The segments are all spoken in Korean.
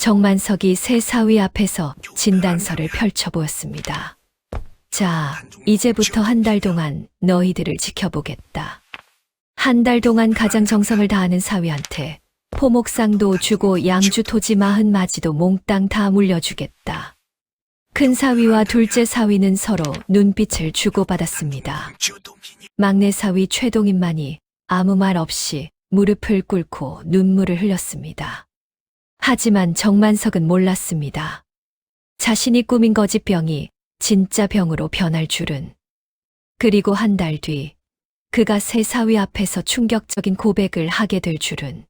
정만석이 새 사위 앞에서 진단서를 펼쳐보였습니다. 자, 이제부터 한 달 동안 너희들을 지켜보겠다. 한 달 동안 가장 정성을 다하는 사위한테 포목상도 주고 양주 토지 40마지도 몽땅 다 물려주겠다. 큰 사위와 둘째 사위는 서로 눈빛을 주고받았습니다. 막내 사위 최동인만이 아무 말 없이 무릎을 꿇고 눈물을 흘렸습니다. 하지만 정만석은 몰랐습니다. 자신이 꾸민 거짓병이 진짜 병으로 변할 줄은. 그리고 한 달 뒤 그가 새 사위 앞에서 충격적인 고백을 하게 될 줄은.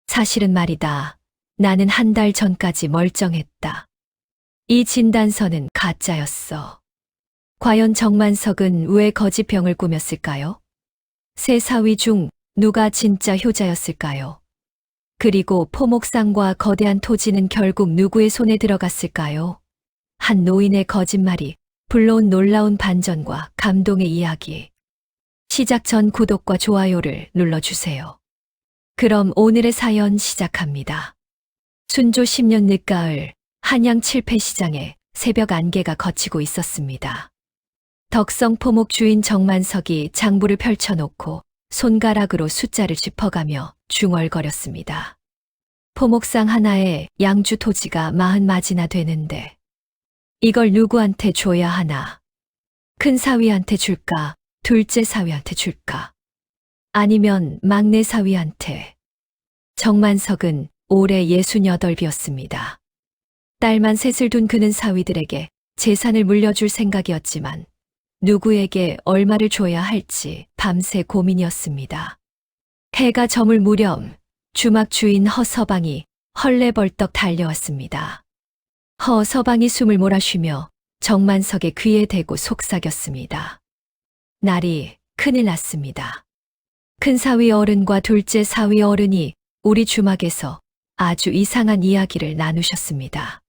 사실은 말이다. 나는 한 달 전까지 멀쩡했다. 이 진단서는 가짜였어. 과연 정만석은 왜 거짓병을 꾸몄을까요? 새 사위 중 누가 진짜 효자였을까요? 그리고 포목상과 거대한 토지는 결국 누구의 손에 들어갔을까요? 한 노인의 거짓말이 불러온 놀라운 반전과 감동의 이야기. 시작 전 구독과 좋아요를 눌러주세요. 그럼 오늘의 사연 시작합니다. 순조 10년 늦가을 한양 칠패시장에 새벽 안개가 걷히고 있었습니다. 덕성 포목 주인 정만석이 장부를 펼쳐놓고 손가락으로 숫자를 짚어가며 중얼거렸습니다. 포목상 하나에 양주 토지가 40마지나 되는데 이걸 누구한테 줘야 하나? 큰 사위한테 줄까? 둘째 사위한테 줄까? 아니면 막내 사위한테? 정만석은 올해 68이었습니다. 딸만 셋을 둔 그는 사위들에게 재산을 물려줄 생각이었지만 누구에게 얼마를 줘야 할지 밤새 고민이었습니다. 해가 저물 무렵 주막 주인 허서방이 헐레벌떡 달려왔습니다. 허서방이 숨을 몰아쉬며 정만석의 귀에 대고 속삭였습니다. 날이 큰일 났습니다. 큰 사위 어른과 둘째 사위 어른이 우리 주막에서 아주 이상한 이야기를 나누셨습니다.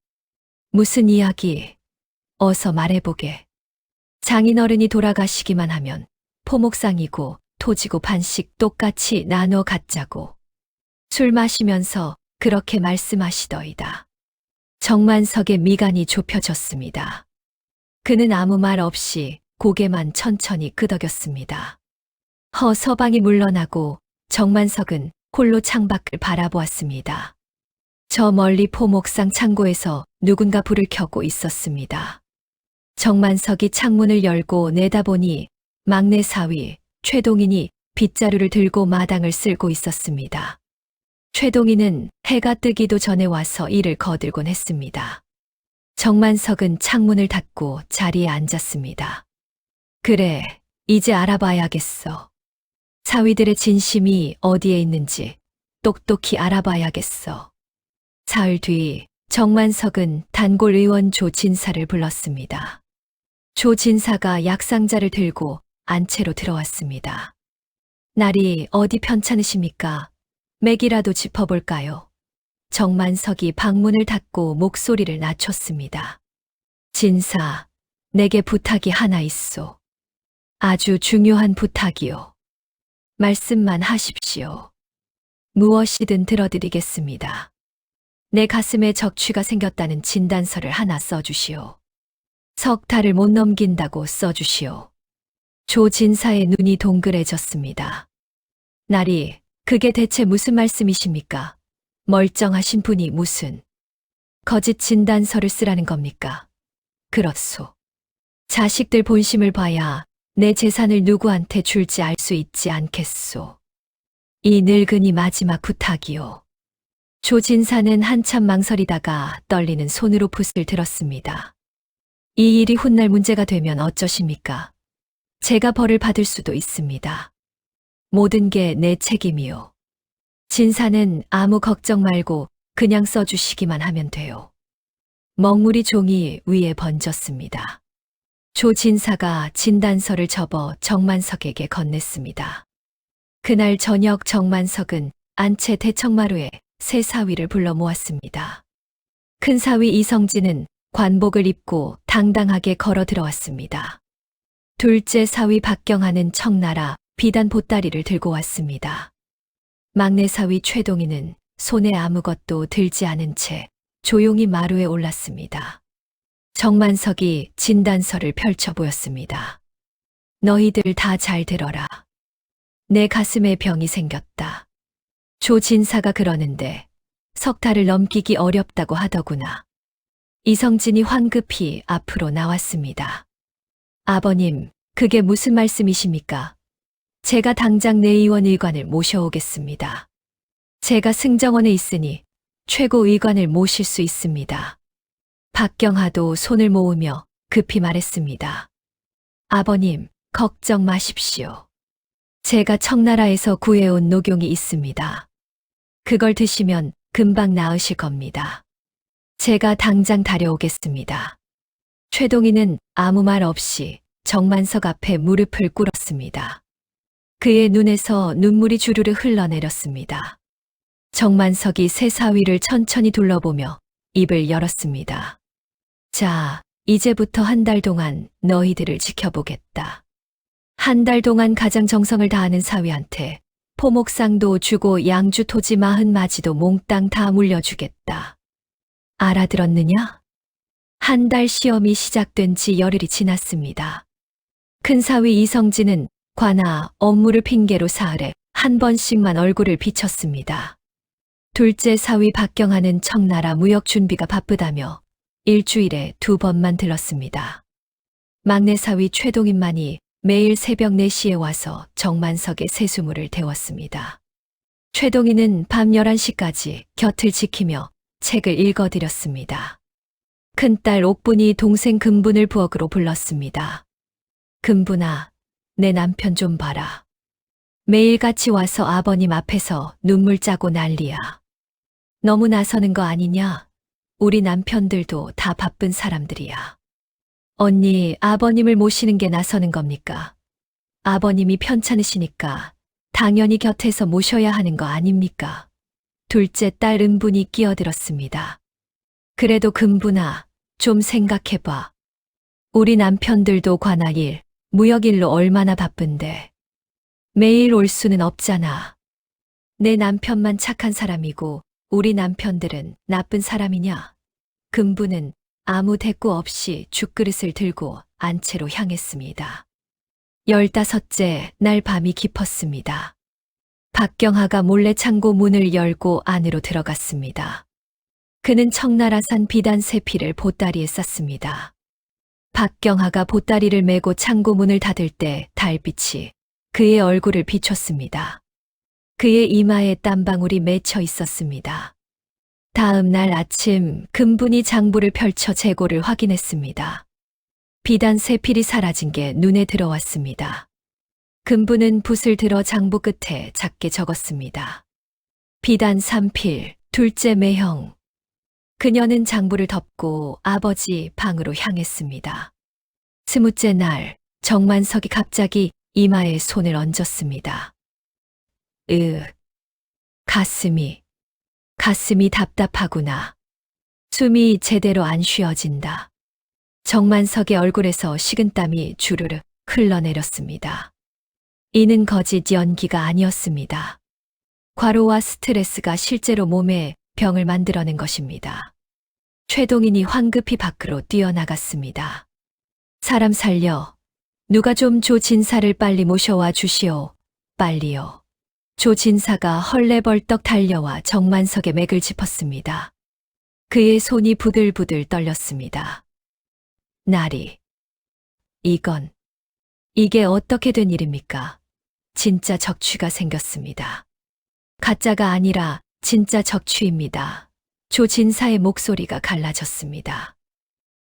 무슨 이야기? 어서 말해보게. 장인어른이 돌아가시기만 하면 포목상이고 토지고 반씩 똑같이 나눠 갖자고. 술 마시면서 그렇게 말씀하시더이다. 정만석의 미간이 좁혀졌습니다. 그는 아무 말 없이 고개만 천천히 끄덕였습니다. 허서방이 물러나고 정만석은 홀로 창밖을 바라보았습니다. 저 멀리 포목상 창고에서 누군가 불을 켜고 있었습니다. 정만석이 창문을 열고 내다보니 막내 사위 최동인이 빗자루를 들고 마당을 쓸고 있었습니다. 최동인은 해가 뜨기도 전에 와서 일을 거들곤 했습니다. 정만석은 창문을 닫고 자리에 앉았습니다. 그래, 이제 알아봐야겠어. 사위들의 진심이 어디에 있는지 똑똑히 알아봐야겠어. 사흘 뒤 정만석은 단골 의원 조 진사를 불렀습니다. 조 진사가 약상자를 들고 안채로 들어왔습니다. 날이 어디 편찮으십니까? 맥이라도 짚어볼까요? 정만석이 방문을 닫고 목소리를 낮췄습니다. 진사, 내게 부탁이 하나 있소. 아주 중요한 부탁이요. 말씀만 하십시오. 무엇이든 들어드리겠습니다. 내 가슴에 적취가 생겼다는 진단서를 하나 써주시오. 석 달을 못 넘긴다고 써주시오. 조 진사의 눈이 동그래졌습니다. 날이, 그게 대체 무슨 말씀이십니까? 멀쩡하신 분이 무슨 거짓 진단서를 쓰라는 겁니까? 그렇소. 자식들 본심을 봐야 내 재산을 누구한테 줄지 알 수 있지 않겠소. 이 늙은이 마지막 부탁이요. 조 진사는 한참 망설이다가 떨리는 손으로 붓을 들었습니다. 이 일이 훗날 문제가 되면 어쩌십니까? 제가 벌을 받을 수도 있습니다. 모든 게 내 책임이요. 진사는 아무 걱정 말고 그냥 써주시기만 하면 돼요. 먹물이 종이 위에 번졌습니다. 조 진사가 진단서를 접어 정만석에게 건넸습니다. 그날 저녁 정만석은 안채 대청마루에 새 사위를 불러 모았습니다. 큰 사위 이성진은 관복을 입고 당당하게 걸어 들어왔습니다. 둘째 사위 박경하는 청나라 비단 보따리를 들고 왔습니다. 막내 사위 최동희는 손에 아무것도 들지 않은 채 조용히 마루에 올랐습니다. 정만석이 진단서를 펼쳐 보였습니다. 너희들 다 잘 들어라. 내 가슴에 병이 생겼다. 조 진사가 그러는데 석 달을 넘기기 어렵다고 하더구나. 이성진이 황급히 앞으로 나왔습니다. 아버님, 그게 무슨 말씀이십니까? 제가 당장 내의원 의관을 모셔오겠습니다. 제가 승정원에 있으니 최고의관을 모실 수 있습니다. 박경하도 손을 모으며 급히 말했습니다. 아버님, 걱정 마십시오. 제가 청나라에서 구해온 녹용이 있습니다. 그걸 드시면 금방 나으실 겁니다. 제가 당장 다려오겠습니다. 최동희는 아무 말 없이 정만석 앞에 무릎을 꿇었습니다. 그의 눈에서 눈물이 주르르 흘러내렸습니다. 정만석이 새사위를 천천히 둘러보며 입을 열었습니다. 자, 이제부터 한 달 동안 너희들을 지켜보겠다. 한 달 동안 가장 정성을 다하는 사위한테 포목상도 주고 양주 토지 40마지도 몽땅 다 물려주겠다. 알아들었느냐? 한 달 시험이 시작된 지 열흘이 지났습니다. 큰 사위 이성진은 관아 업무를 핑계로 사흘에 한 번씩만 얼굴을 비쳤습니다. 둘째 사위 박경하는 청나라 무역 준비가 바쁘다며 일주일에 2번만 들렀습니다. 막내 사위 최동인만이 매일 새벽 4시에 와서 정만석의 세수물을 데웠습니다. 최동인은 밤 11시까지 곁을 지키며 책을 읽어드렸습니다. 큰딸 옥분이 동생 금분을 부엌으로 불렀습니다. 금분아, 내 남편 좀 봐라. 매일같이 와서 아버님 앞에서 눈물 짜고 난리야. 너무 나서는 거 아니냐? 우리 남편들도 다 바쁜 사람들이야. 언니, 아버님을 모시는 게 나서는 겁니까? 아버님이 편찮으시니까 당연히 곁에서 모셔야 하는 거 아닙니까? 둘째 딸 은분이 끼어들었습니다. 그래도 금분아, 좀 생각해봐. 우리 남편들도 관아일, 무역일로 얼마나 바쁜데. 매일 올 수는 없잖아. 내 남편만 착한 사람이고 우리 남편들은 나쁜 사람이냐? 금분은 아무 대꾸 없이 죽그릇을 들고 안채로 향했습니다. 15째 날 밤이 깊었습니다. 박경하가 몰래 창고 문을 열고 안으로 들어갔습니다. 그는 청나라산 비단 세피를 보따리에 쌌습니다. 박경하가 보따리를 메고 창고 문을 닫을 때 달빛이 그의 얼굴을 비췄습니다. 그의 이마에 땀방울이 맺혀 있었습니다. 다음 날 아침 금분이 장부를 펼쳐 재고를 확인했습니다. 비단 세필이 사라진 게 눈에 들어왔습니다. 금분은 붓을 들어 장부 끝에 작게 적었습니다. 비단 3필, 둘째 매형. 그녀는 장부를 덮고 아버지 방으로 향했습니다. 20째 날 정만석이 갑자기 이마에 손을 얹었습니다. 가슴이 답답하구나. 숨이 제대로 안 쉬어진다. 정만석의 얼굴에서 식은땀이 주르르 흘러내렸습니다. 이는 거짓 연기가 아니었습니다. 과로와 스트레스가 실제로 몸에 병을 만들어낸 것입니다. 최동인이 황급히 밖으로 뛰어나갔습니다. 사람 살려. 누가 좀 조 진사를 빨리 모셔와 주시오. 빨리요. 조 진사가 헐레벌떡 달려와 정만석의 맥을 짚었습니다. 그의 손이 부들부들 떨렸습니다. 나리. 이게 어떻게 된 일입니까? 진짜 적취가 생겼습니다. 가짜가 아니라 진짜 적취입니다. 조 진사의 목소리가 갈라졌습니다.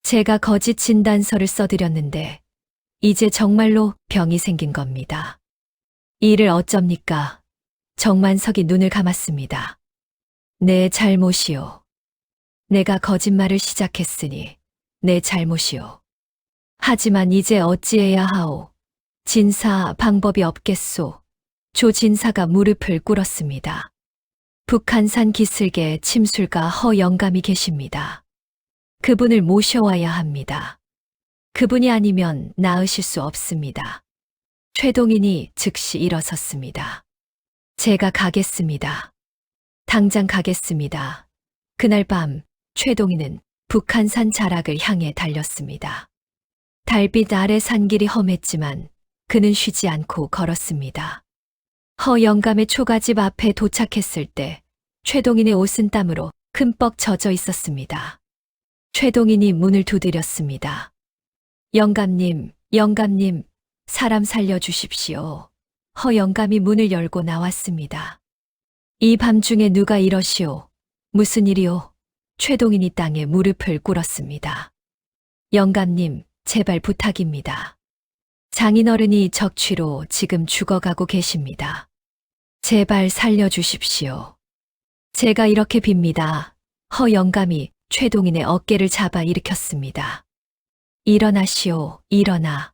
제가 거짓 진단서를 써드렸는데 이제 정말로 병이 생긴 겁니다. 이를 어쩝니까? 정만석이 눈을 감았습니다. 내 잘못이요. 내가 거짓말을 시작했으니 내 잘못이요. 하지만 이제 어찌해야 하오. 진사 방법이 없겠소. 조 진사가 무릎을 꿇었습니다. 북한산 기슭에 침술가 허영감이 계십니다. 그분을 모셔와야 합니다. 그분이 아니면 나으실 수 없습니다. 최동인이 즉시 일어섰습니다. 제가 가겠습니다. 당장 가겠습니다. 그날 밤 최동희는 북한산 자락을 향해 달렸습니다. 달빛 아래 산길이 험했지만 그는 쉬지 않고 걸었습니다. 허영감의 초가집 앞에 도착했을 때 최동인의 옷은 땀으로 흠뻑 젖어 있었습니다. 최동인이 문을 두드렸습니다. 영감님, 영감님, 사람 살려주십시오. 허영감이 문을 열고 나왔습니다. 이 밤중에 누가 이러시오? 무슨 일이오? 최동인이 땅에 무릎을 꿇었습니다. 영감님, 제발 부탁입니다. 장인어른이 적취로 지금 죽어가고 계십니다. 제발 살려주십시오. 제가 이렇게 빕니다. 허영감이 최동인의 어깨를 잡아 일으켰습니다. 일어나시오, 일어나.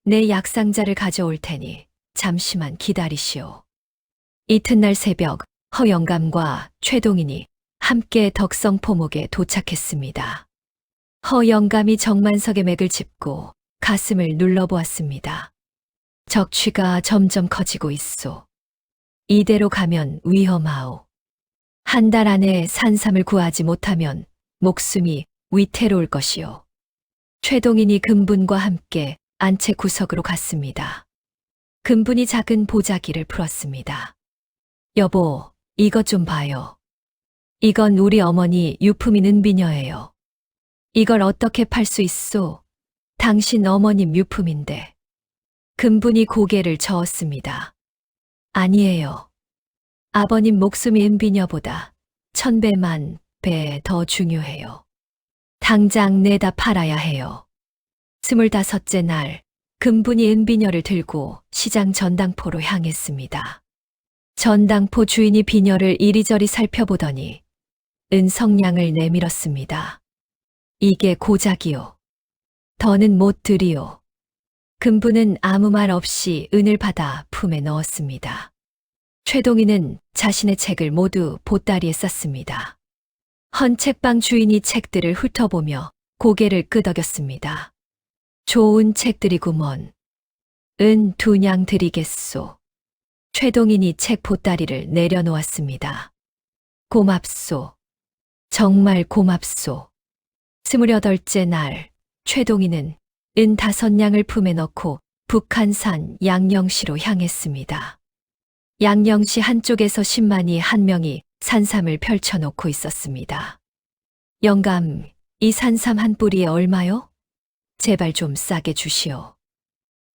내 약상자를 가져올 테니 잠시만 기다리시오. 이튿날 새벽 허영감과 최동인이 함께 덕성포목에 도착했습니다. 허영감이 정만석의 맥을 짚고 가슴을 눌러보았습니다. 적취가 점점 커지고 있소. 이대로 가면 위험하오. 한 달 안에 산삼을 구하지 못하면 목숨이 위태로울 것이오. 최동인이 금분과 함께 안채 구석으로 갔습니다. 금분이 작은 보자기를 풀었습니다. 여보, 이것 좀 봐요. 이건 우리 어머니 유품인 은비녀예요. 이걸 어떻게 팔 수 있소? 당신 어머님 유품인데. 금분이 고개를 저었습니다. 아니에요. 아버님 목숨이 은비녀보다 1000배만 배 더 중요해요. 당장 내다 팔아야 해요. 25째 날 금분이 은비녀를 들고 시장 전당포로 향했습니다. 전당포 주인이 비녀를 이리저리 살펴보더니 은성량을 내밀었습니다. 이게 고작이요. 더는 못 드리오. 금분은 아무 말 없이 은을 받아 품에 넣었습니다. 최동희는 자신의 책을 모두 보따리에 쌌습니다. 헌책방 주인이 책들을 훑어보며 고개를 끄덕였습니다. 좋은 책들이구먼. 은 2냥 드리겠소. 최동인이 책 보따리를 내려놓았습니다. 고맙소. 정말 고맙소. 28째 날 최동인은 은 5냥을 품에 넣고 북한산 양령시로 향했습니다. 양령시 한쪽에서 신만이 한 명이 산삼을 펼쳐놓고 있었습니다. 영감, 이 산삼 한 뿌리에 얼마요? 제발 좀 싸게 주시오.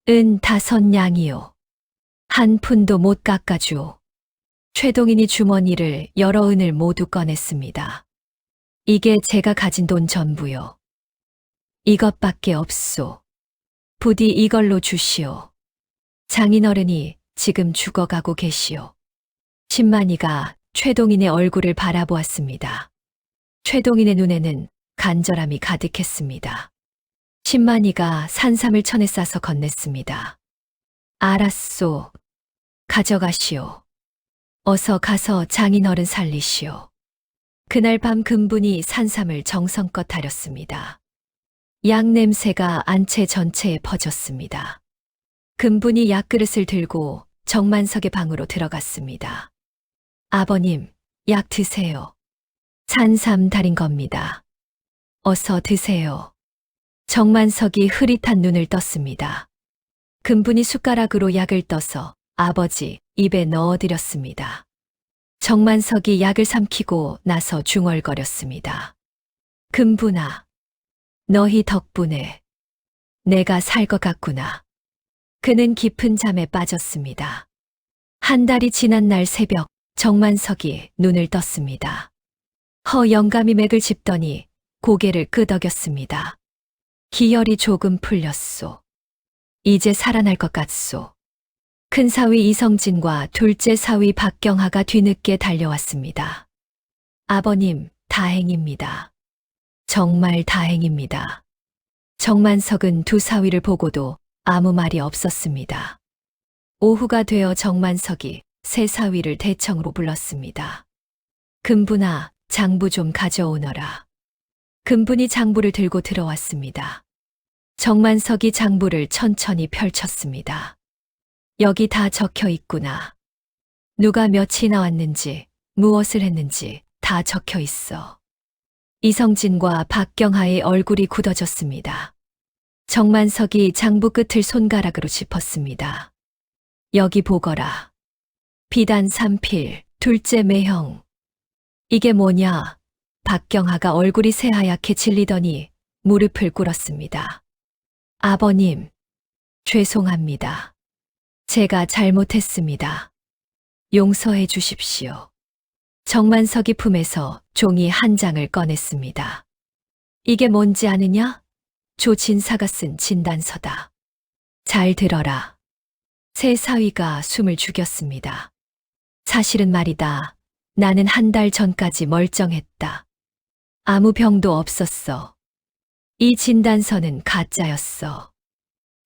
은 5냥이요. 한 푼도 못 깎아주오. 최동인이 주머니를 여러 은을 모두 꺼냈습니다. 이게 제가 가진 돈 전부요. 이것밖에 없소. 부디 이걸로 주시오. 장인어른이 지금 죽어가고 계시오. 신만이가 최동인의 얼굴을 바라보았습니다. 최동인의 눈에는 간절함이 가득했습니다. 신만이가 산삼을 천에 싸서 건넸습니다. 알았소. 가져가시오. 어서 가서 장인어른 살리시오. 그날 밤 금분이 산삼을 정성껏 다렸습니다. 약 냄새가 안채 전체에 퍼졌습니다. 금분이 약그릇을 들고 정만석의 방으로 들어갔습니다. 아버님, 약 드세요. 산삼 달인 겁니다. 어서 드세요. 정만석이 흐릿한 눈을 떴습니다. 금분이 숟가락으로 약을 떠서 아버지 입에 넣어드렸습니다. 정만석이 약을 삼키고 나서 중얼거렸습니다. 금분아, 너희 덕분에 내가 살 것 같구나. 그는 깊은 잠에 빠졌습니다. 한 달이 지난 날 새벽 정만석이 눈을 떴습니다. 허영감이 맥을 짚더니 고개를 끄덕였습니다. 기혈이 조금 풀렸소. 이제 살아날 것 같소. 큰 사위 이성진과 둘째 사위 박경하가 뒤늦게 달려왔습니다. 아버님, 다행입니다. 정말 다행입니다. 정만석은 두 사위를 보고도 아무 말이 없었습니다. 오후가 되어 정만석이 세 사위를 대청으로 불렀습니다. 금분아, 장부 좀 가져오너라. 금분이 장부를 들고 들어왔습니다. 정만석이 장부를 천천히 펼쳤습니다. 여기 다 적혀 있구나. 누가 며칠 나왔는지, 무엇을 했는지 다 적혀 있어. 이성진과 박경하의 얼굴이 굳어졌습니다. 정만석이 장부 끝을 손가락으로 짚었습니다. 여기 보거라. 비단 3필, 둘째 매형. 이게 뭐냐? 박경하가 얼굴이 새하얗게 질리더니 무릎을 꿇었습니다. 아버님, 죄송합니다. 제가 잘못했습니다. 용서해 주십시오. 정만석이 품에서 종이 한 장을 꺼냈습니다. 이게 뭔지 아느냐? 조진사가 쓴 진단서다. 잘 들어라. 새 사위가 숨을 죽였습니다. 사실은 말이다. 나는 한 달 전까지 멀쩡했다. 아무 병도 없었어. 이 진단서는 가짜였어.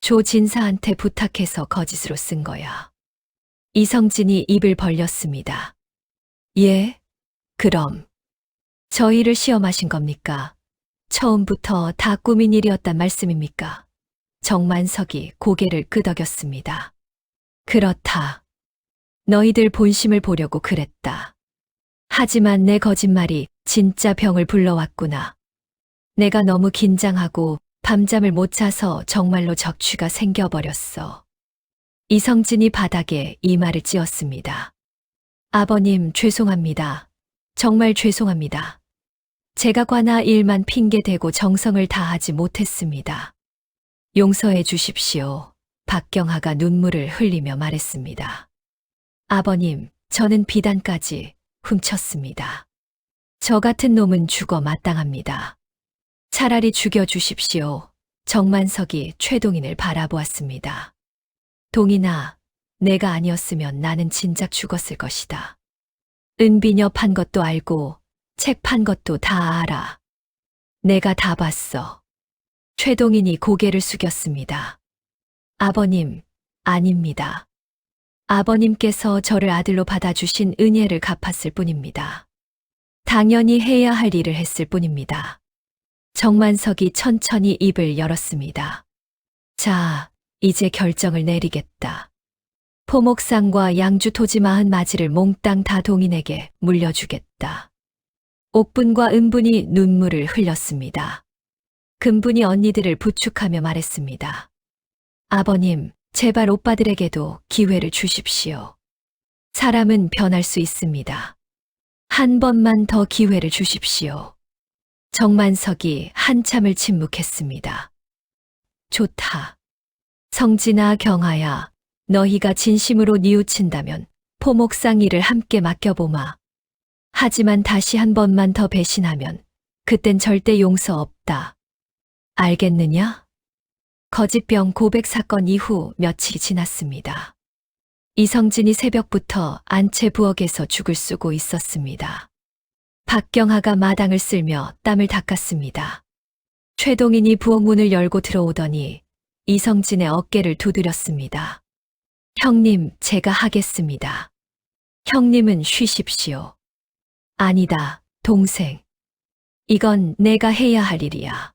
조진사한테 부탁해서 거짓으로 쓴 거야. 이성진이 입을 벌렸습니다. 예? 그럼 저희를 시험하신 겁니까? 처음부터 다 꾸민 일이었단 말씀입니까? 정만석이 고개를 끄덕였습니다. 그렇다. 너희들 본심을 보려고 그랬다. 하지만 내 거짓말이 진짜 병을 불러왔구나. 내가 너무 긴장하고 밤잠을 못 자서 정말로 적취가 생겨버렸어. 이성진이 바닥에 이마를 찧었습니다. 아버님, 죄송합니다. 정말 죄송합니다. 제가 관아 일만 핑계대고 정성을 다하지 못했습니다. 용서해 주십시오. 박경하가 눈물을 흘리며 말했습니다. 아버님, 저는 비단까지 훔쳤습니다. 저 같은 놈은 죽어 마땅합니다. 차라리 죽여주십시오. 정만석이 최동인을 바라보았습니다. 동인아, 내가 아니었으면 나는 진작 죽었을 것이다. 은비녀 판 것도 알고 책 판 것도 다 알아. 내가 다 봤어. 최동인이 고개를 숙였습니다. 아버님, 아닙니다. 아버님께서 저를 아들로 받아주신 은혜를 갚았을 뿐입니다. 당연히 해야 할 일을 했을 뿐입니다. 정만석이 천천히 입을 열었습니다. 자, 이제 결정을 내리겠다. 포목상과 양주 토지 40마지를 몽땅 다 동인에게 물려주겠다. 옥분과 은분이 눈물을 흘렸습니다. 금분이 언니들을 부축하며 말했습니다. 아버님, 제발 오빠들에게도 기회를 주십시오. 사람은 변할 수 있습니다. 한 번만 더 기회를 주십시오. 정만석이 한참을 침묵했습니다. 좋다. 성진아, 경아야, 너희가 진심으로 뉘우친다면 포목상 일을 함께 맡겨보마. 하지만 다시 한 번만 더 배신하면 그땐 절대 용서 없다. 알겠느냐? 거짓병 고백 사건 이후 며칠이 지났습니다. 이성진이 새벽부터 안채 부엌에서 죽을 쓰고 있었습니다. 박경하가 마당을 쓸며 땀을 닦았습니다. 최동인이 부엌 문을 열고 들어오더니 이성진의 어깨를 두드렸습니다. 형님, 제가 하겠습니다. 형님은 쉬십시오. 아니다, 동생. 이건 내가 해야 할 일이야.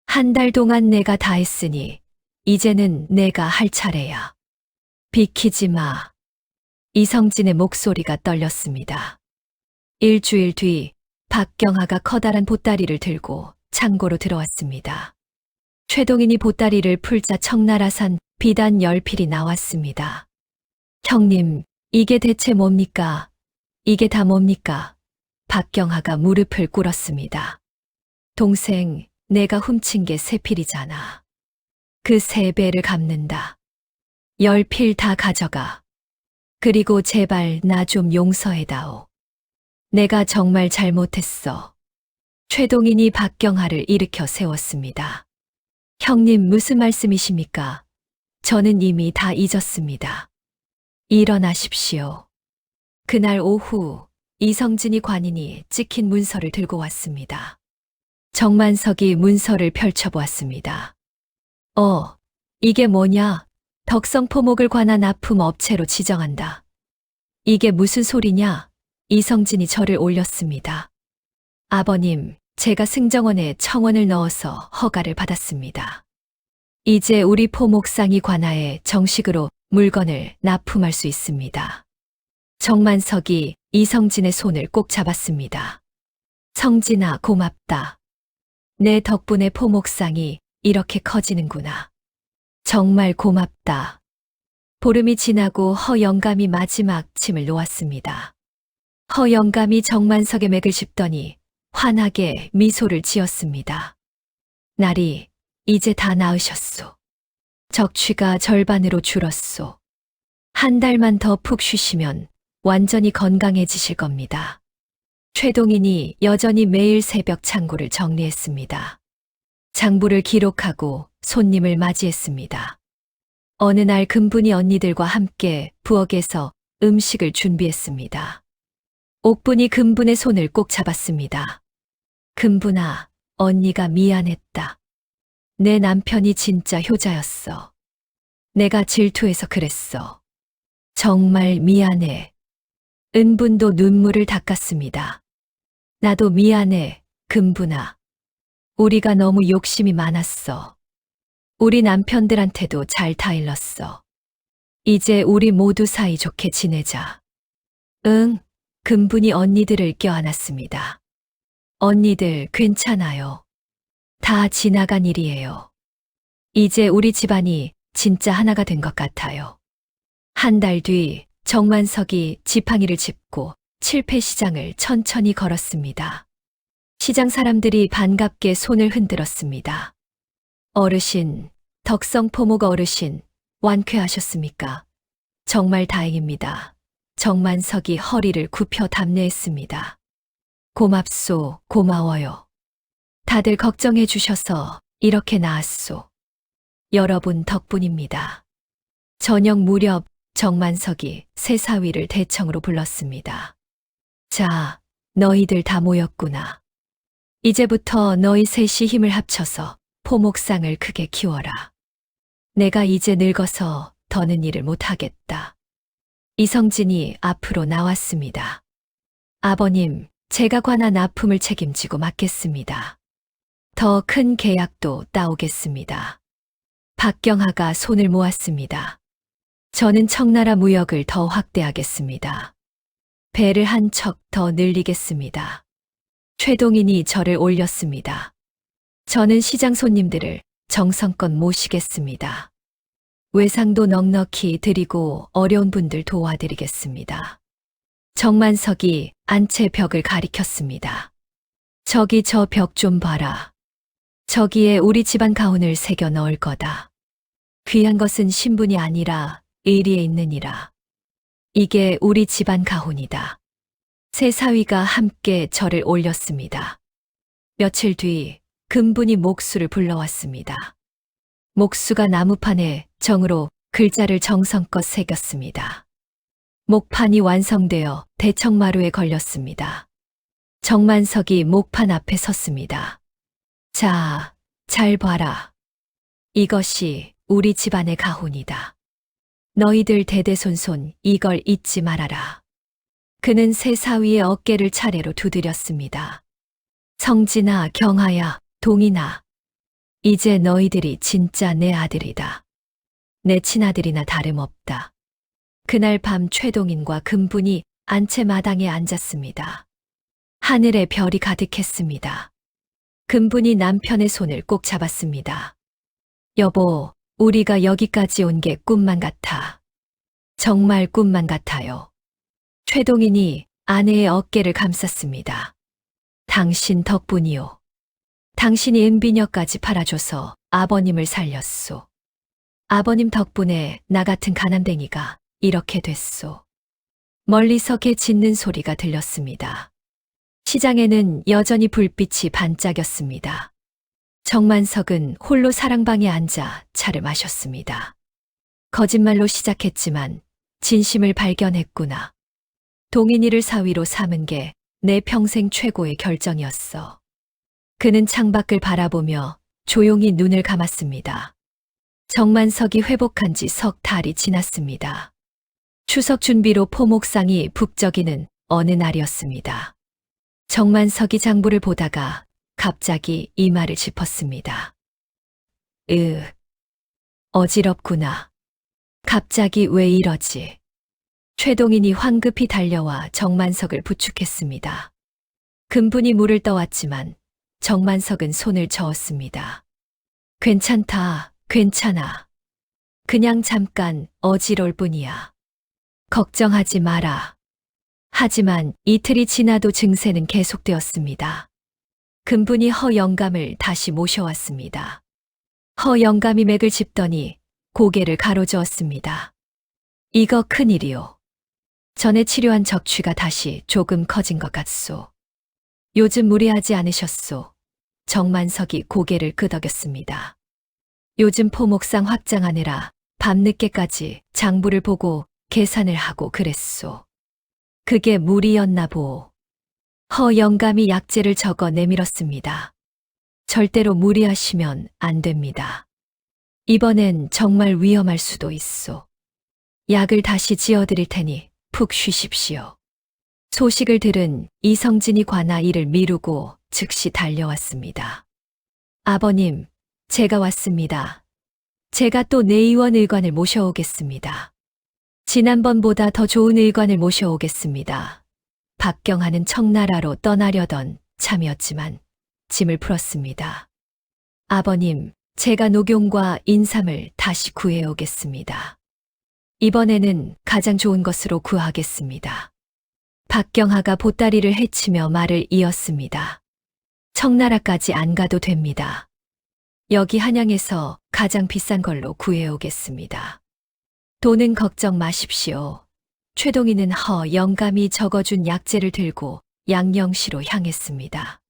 한 달 동안 내가 다 했으니 이제는 내가 할 차례야. 비키지 마. 이성진의 목소리가 떨렸습니다. 일주일 뒤 박경하가 커다란 보따리를 들고 창고로 들어왔습니다. 최동인이 보따리를 풀자 청나라산 비단 10필이 나왔습니다. 형님, 이게 대체 뭡니까? 이게 다 뭡니까? 박경하가 무릎을 꿇었습니다. 동생, 내가 훔친 게 3필이잖아. 그 3배를 갚는다. 10필 다 가져가. 그리고 제발 나 좀 용서해다오. 내가 정말 잘못했어. 최동인이 박경하를 일으켜 세웠습니다. 형님, 무슨 말씀이십니까? 저는 이미 다 잊었습니다. 일어나십시오. 그날 오후 이성진이 관인이 찍힌 문서를 들고 왔습니다. 정만석이 문서를 펼쳐보았습니다. 이게 뭐냐? 덕성포목을 관한 납품 업체로 지정한다. 이게 무슨 소리냐? 이성진이 저를 올렸습니다. 아버님, 제가 승정원에 청원을 넣어서 허가를 받았습니다. 이제 우리 포목상이 관하에 정식으로 물건을 납품할 수 있습니다. 정만석이 이성진의 손을 꼭 잡았습니다. 성진아, 고맙다. 내 덕분에 포목상이 이렇게 커지는구나. 정말 고맙다. 보름이 지나고 허영감이 마지막 침을 놓았습니다. 허영감이 정만석의 맥을 짚더니 환하게 미소를 지었습니다. 날이 이제 다 나으셨소. 적취가 절반으로 줄었소. 한 달만 더 푹 쉬시면 완전히 건강해지실 겁니다. 최동인이 여전히 매일 새벽 창고를 정리했습니다. 장부를 기록하고 손님을 맞이했습니다. 어느 날 금분이 언니들과 함께 부엌에서 음식을 준비했습니다. 옥분이 금분의 손을 꼭 잡았습니다. 금분아, 언니가 미안했다. 내 남편이 진짜 효자였어. 내가 질투해서 그랬어. 정말 미안해. 은분도 눈물을 닦았습니다. 나도 미안해, 금분아. 우리가 너무 욕심이 많았어. 우리 남편들한테도 잘 타일렀어. 이제 우리 모두 사이좋게 지내자. 응, 금분이 언니들을 껴안았습니다. 언니들 괜찮아요. 다 지나간 일이에요. 이제 우리 집안이 진짜 하나가 된 것 같아요. 한 달 뒤 정만석이 지팡이를 짚고 칠패시장을 천천히 걸었습니다. 시장 사람들이 반갑게 손을 흔들었습니다. 어르신, 덕성포목 어르신, 완쾌하셨습니까? 정말 다행입니다. 정만석이 허리를 굽혀 답례했습니다. 고맙소, 고마워요. 다들 걱정해 주셔서 이렇게 나았소. 여러분 덕분입니다. 저녁 무렵 정만석이 새사위를 대청으로 불렀습니다. 자, 너희들 다 모였구나. 이제부터 너희 셋이 힘을 합쳐서 포목상을 크게 키워라. 내가 이제 늙어서 더는 일을 못하겠다. 이성진이 앞으로 나왔습니다. 아버님, 제가 관한 납품을 책임지고 맡겠습니다. 더 큰 계약도 따오겠습니다. 박경하가 손을 모았습니다. 저는 청나라 무역을 더 확대하겠습니다. 배를 한 척 더 늘리겠습니다. 최동인이 저를 올렸습니다. 저는 시장 손님들을 정성껏 모시겠습니다. 외상도 넉넉히 드리고 어려운 분들 도와드리겠습니다. 정만석이 안채 벽을 가리켰습니다. 저기 저 벽 좀 봐라. 저기에 우리 집안 가훈을 새겨 넣을 거다. 귀한 것은 신분이 아니라 의리에 있느니라. 이게 우리 집안 가훈이다. 세 사위가 함께 저를 올렸습니다. 며칠 뒤 금분이 목수를 불러왔습니다. 목수가 나무판에 정으로 글자를 정성껏 새겼습니다. 목판이 완성되어 대청마루에 걸렸습니다. 정만석이 목판 앞에 섰습니다. 자, 잘 봐라. 이것이 우리 집안의 가훈이다. 너희들 대대손손 이걸 잊지 말아라. 그는 세 사위의 어깨를 차례로 두드렸습니다. 성진아, 경하야, 동인아. 이제 너희들이 진짜 내 아들이다. 내 친아들이나 다름없다. 그날 밤 최동인과 금분이 안채마당에 앉았습니다. 하늘에 별이 가득했습니다. 금분이 남편의 손을 꼭 잡았습니다. 여보, 우리가 여기까지 온 게 꿈만 같아. 정말 꿈만 같아요. 최동인이 아내의 어깨를 감쌌습니다. 당신 덕분이요. 당신이 은비녀까지 팔아줘서 아버님을 살렸소. 아버님 덕분에 나 같은 가난뱅이가 이렇게 됐소. 멀리서 개 짖는 소리가 들렸습니다. 시장에는 여전히 불빛이 반짝였습니다. 정만석은 홀로 사랑방에 앉아 차를 마셨습니다. 거짓말로 시작했지만 진심을 발견했구나. 동인이를 사위로 삼은 게 내 평생 최고의 결정이었어. 그는 창밖을 바라보며 조용히 눈을 감았습니다. 정만석이 회복한 지 석 달이 지났습니다. 추석 준비로 포목상이 북적이는 어느 날이었습니다. 정만석이 장부를 보다가 갑자기 이마를 짚었습니다. 어지럽구나. 갑자기 왜 이러지? 최동인이 황급히 달려와 정만석을 부축했습니다. 금분이 물을 떠왔지만 정만석은 손을 저었습니다. 괜찮다, 괜찮아. 그냥 잠깐 어지러울 뿐이야. 걱정하지 마라. 하지만 이틀이 지나도 증세는 계속되었습니다. 금분이 허영감을 다시 모셔왔습니다. 허영감이 맥을 짚더니 고개를 가로저었습니다. 이거 큰일이요. 전에 치료한 적취가 다시 조금 커진 것 같소. 요즘 무리하지 않으셨소. 정만석이 고개를 끄덕였습니다. 요즘 포목상 확장하느라 밤늦게까지 장부를 보고 계산을 하고 그랬소. 그게 무리였나 보. 허영감이 약재를 적어 내밀었습니다. 절대로 무리하시면 안 됩니다. 이번엔 정말 위험할 수도 있소. 약을 다시 지어드릴 테니 푹 쉬십시오. 소식을 들은 이성진이 관아 일을 미루고 즉시 달려왔습니다. 아버님, 제가 왔습니다. 제가 또 내의원 의관을 모셔오겠습니다. 지난번보다 더 좋은 의관을 모셔오겠습니다. 박경하는 청나라로 떠나려던 참이었지만 짐을 풀었습니다. 아버님, 제가 녹용과 인삼을 다시 구해오겠습니다. 이번에는 가장 좋은 것으로 구하겠습니다. 박경하가 보따리를 헤치며 말을 이었습니다. 청나라까지 안 가도 됩니다. 여기 한양에서 가장 비싼 걸로 구해오겠습니다. 돈은 걱정 마십시오. 최동희는 허영감이 적어준 약재를 들고 양령시로 향했습니다.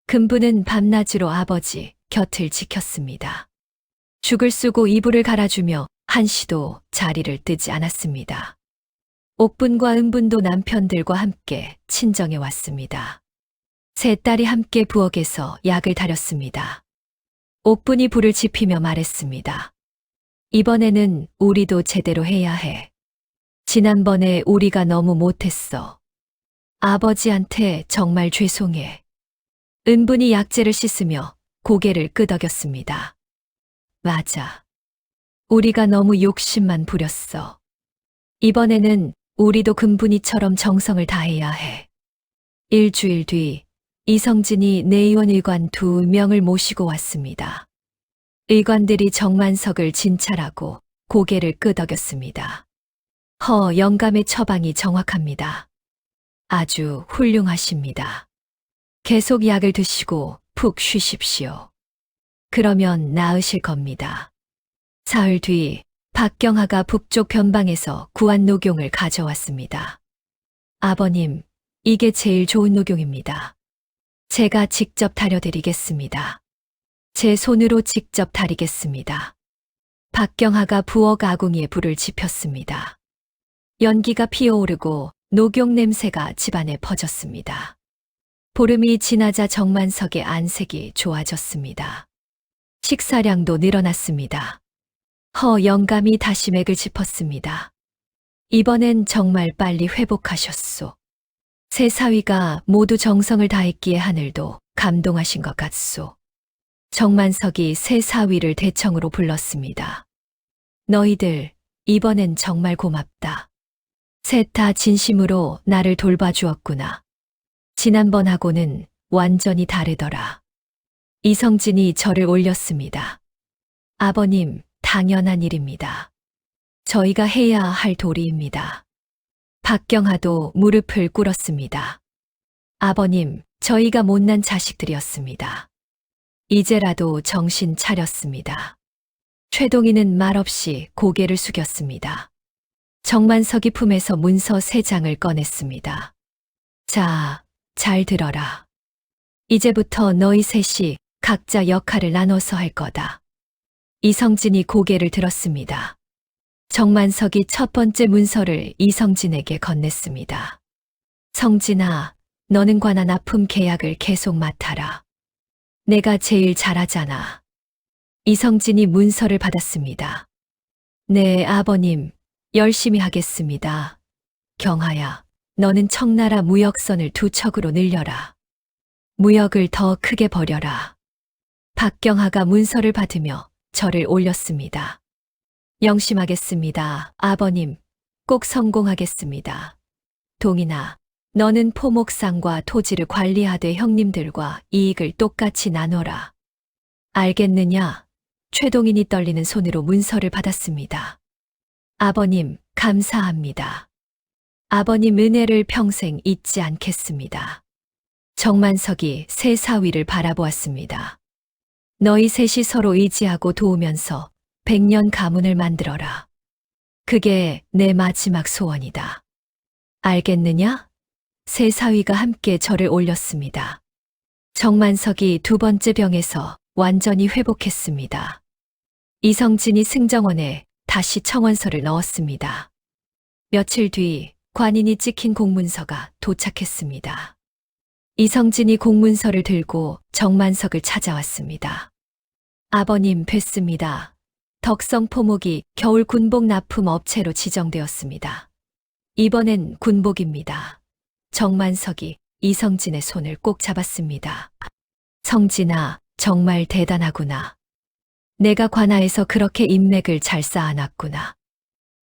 금부는 밤낮으로 아버지 곁을 지켰습니다. 죽을 쓰고 이불을 갈아주며 한시도 자리를 뜨지 않았습니다. 옥분과 은분도 남편들과 함께 친정에 왔습니다. 세 딸이 함께 부엌에서 약을 다렸습니다. 옥분이 불을 지피며 말했습니다. 이번에는 우리도 제대로 해야 해. 지난번에 우리가 너무 못했어. 아버지한테 정말 죄송해. 은분이 약재를 씻으며 고개를 끄덕였습니다. 맞아. 우리가 너무 욕심만 부렸어. 이번에는 우리도 금분이처럼 정성을 다해야 해. 일주일 뒤 이성진이 내의원 의관 2명을 모시고 왔습니다. 의관들이 정만석을 진찰하고 고개를 끄덕였습니다. 허영감의 처방이 정확합니다. 아주 훌륭하십니다. 계속 약을 드시고 푹 쉬십시오. 그러면 나으실 겁니다. 사흘 뒤 박경하가 북쪽 변방에서 구한 녹용을 가져왔습니다. 아버님, 이게 제일 좋은 녹용입니다. 제가 직접 다려드리겠습니다. 제 손으로 직접 다리겠습니다. 박경하가 부엌 아궁이에 불을 지폈습니다. 연기가 피어오르고 녹용 냄새가 집안에 퍼졌습니다. 보름이 지나자 정만석의 안색이 좋아졌습니다. 식사량도 늘어났습니다. 허영감이 다시 맥을 짚었습니다. 이번엔 정말 빨리 회복하셨소. 세 사위가 모두 정성을 다했기에 하늘도 감동하신 것 같소. 정만석이 세 사위를 대청으로 불렀습니다. 너희들, 이번엔 정말 고맙다. 셋 다 진심으로 나를 돌봐주었구나. 지난번하고는 완전히 다르더라. 이성진이 저를 올렸습니다. 아버님, 당연한 일입니다. 저희가 해야 할 도리입니다. 박경하도 무릎을 꿇었습니다. 아버님, 저희가 못난 자식들이었습니다. 이제라도 정신 차렸습니다. 최동희는 말없이 고개를 숙였습니다. 정만석이 품에서 문서 3장을 꺼냈습니다. 자, 잘 들어라. 이제부터 너희 셋이 각자 역할을 나눠서 할 거다. 이성진이 고개를 들었습니다. 정만석이 첫 번째 문서를 이성진에게 건넸습니다. 성진아, 너는 관아 납품 계약을 계속 맡아라. 내가 제일 잘하잖아. 이성진이 문서를 받았습니다. 네, 아버님, 열심히 하겠습니다. 경하야, 너는 청나라 무역선을 2척으로 늘려라. 무역을 더 크게 벌여라. 박경하가 문서를 받으며 저를 올렸습니다. 명심하겠습니다. 아버님, 꼭 성공하겠습니다. 동인아, 너는 포목상과 토지를 관리하되 형님들과 이익을 똑같이 나눠라. 알겠느냐? 최동인이 떨리는 손으로 문서를 받았습니다. 아버님, 감사합니다. 아버님 은혜를 평생 잊지 않겠습니다. 정만석이 새 사위를 바라보았습니다. 너희 셋이 서로 의지하고 도우면서 100년 가문을 만들어라. 그게 내 마지막 소원이다. 알겠느냐? 새 사위가 함께 절을 올렸습니다. 정만석이 두 번째 병에서 완전히 회복했습니다. 이성진이 승정원에 다시 청원서를 넣었습니다. 며칠 뒤 관인이 찍힌 공문서가 도착했습니다. 이성진이 공문서를 들고 정만석을 찾아왔습니다. 아버님 뵀습니다. 덕성포목이 겨울 군복 납품 업체로 지정되었습니다. 이번엔 군복입니다. 정만석이 이성진의 손을 꼭 잡았습니다. 성진아, 정말 대단하구나. 내가 관아에서 그렇게 인맥을 잘 쌓아놨구나.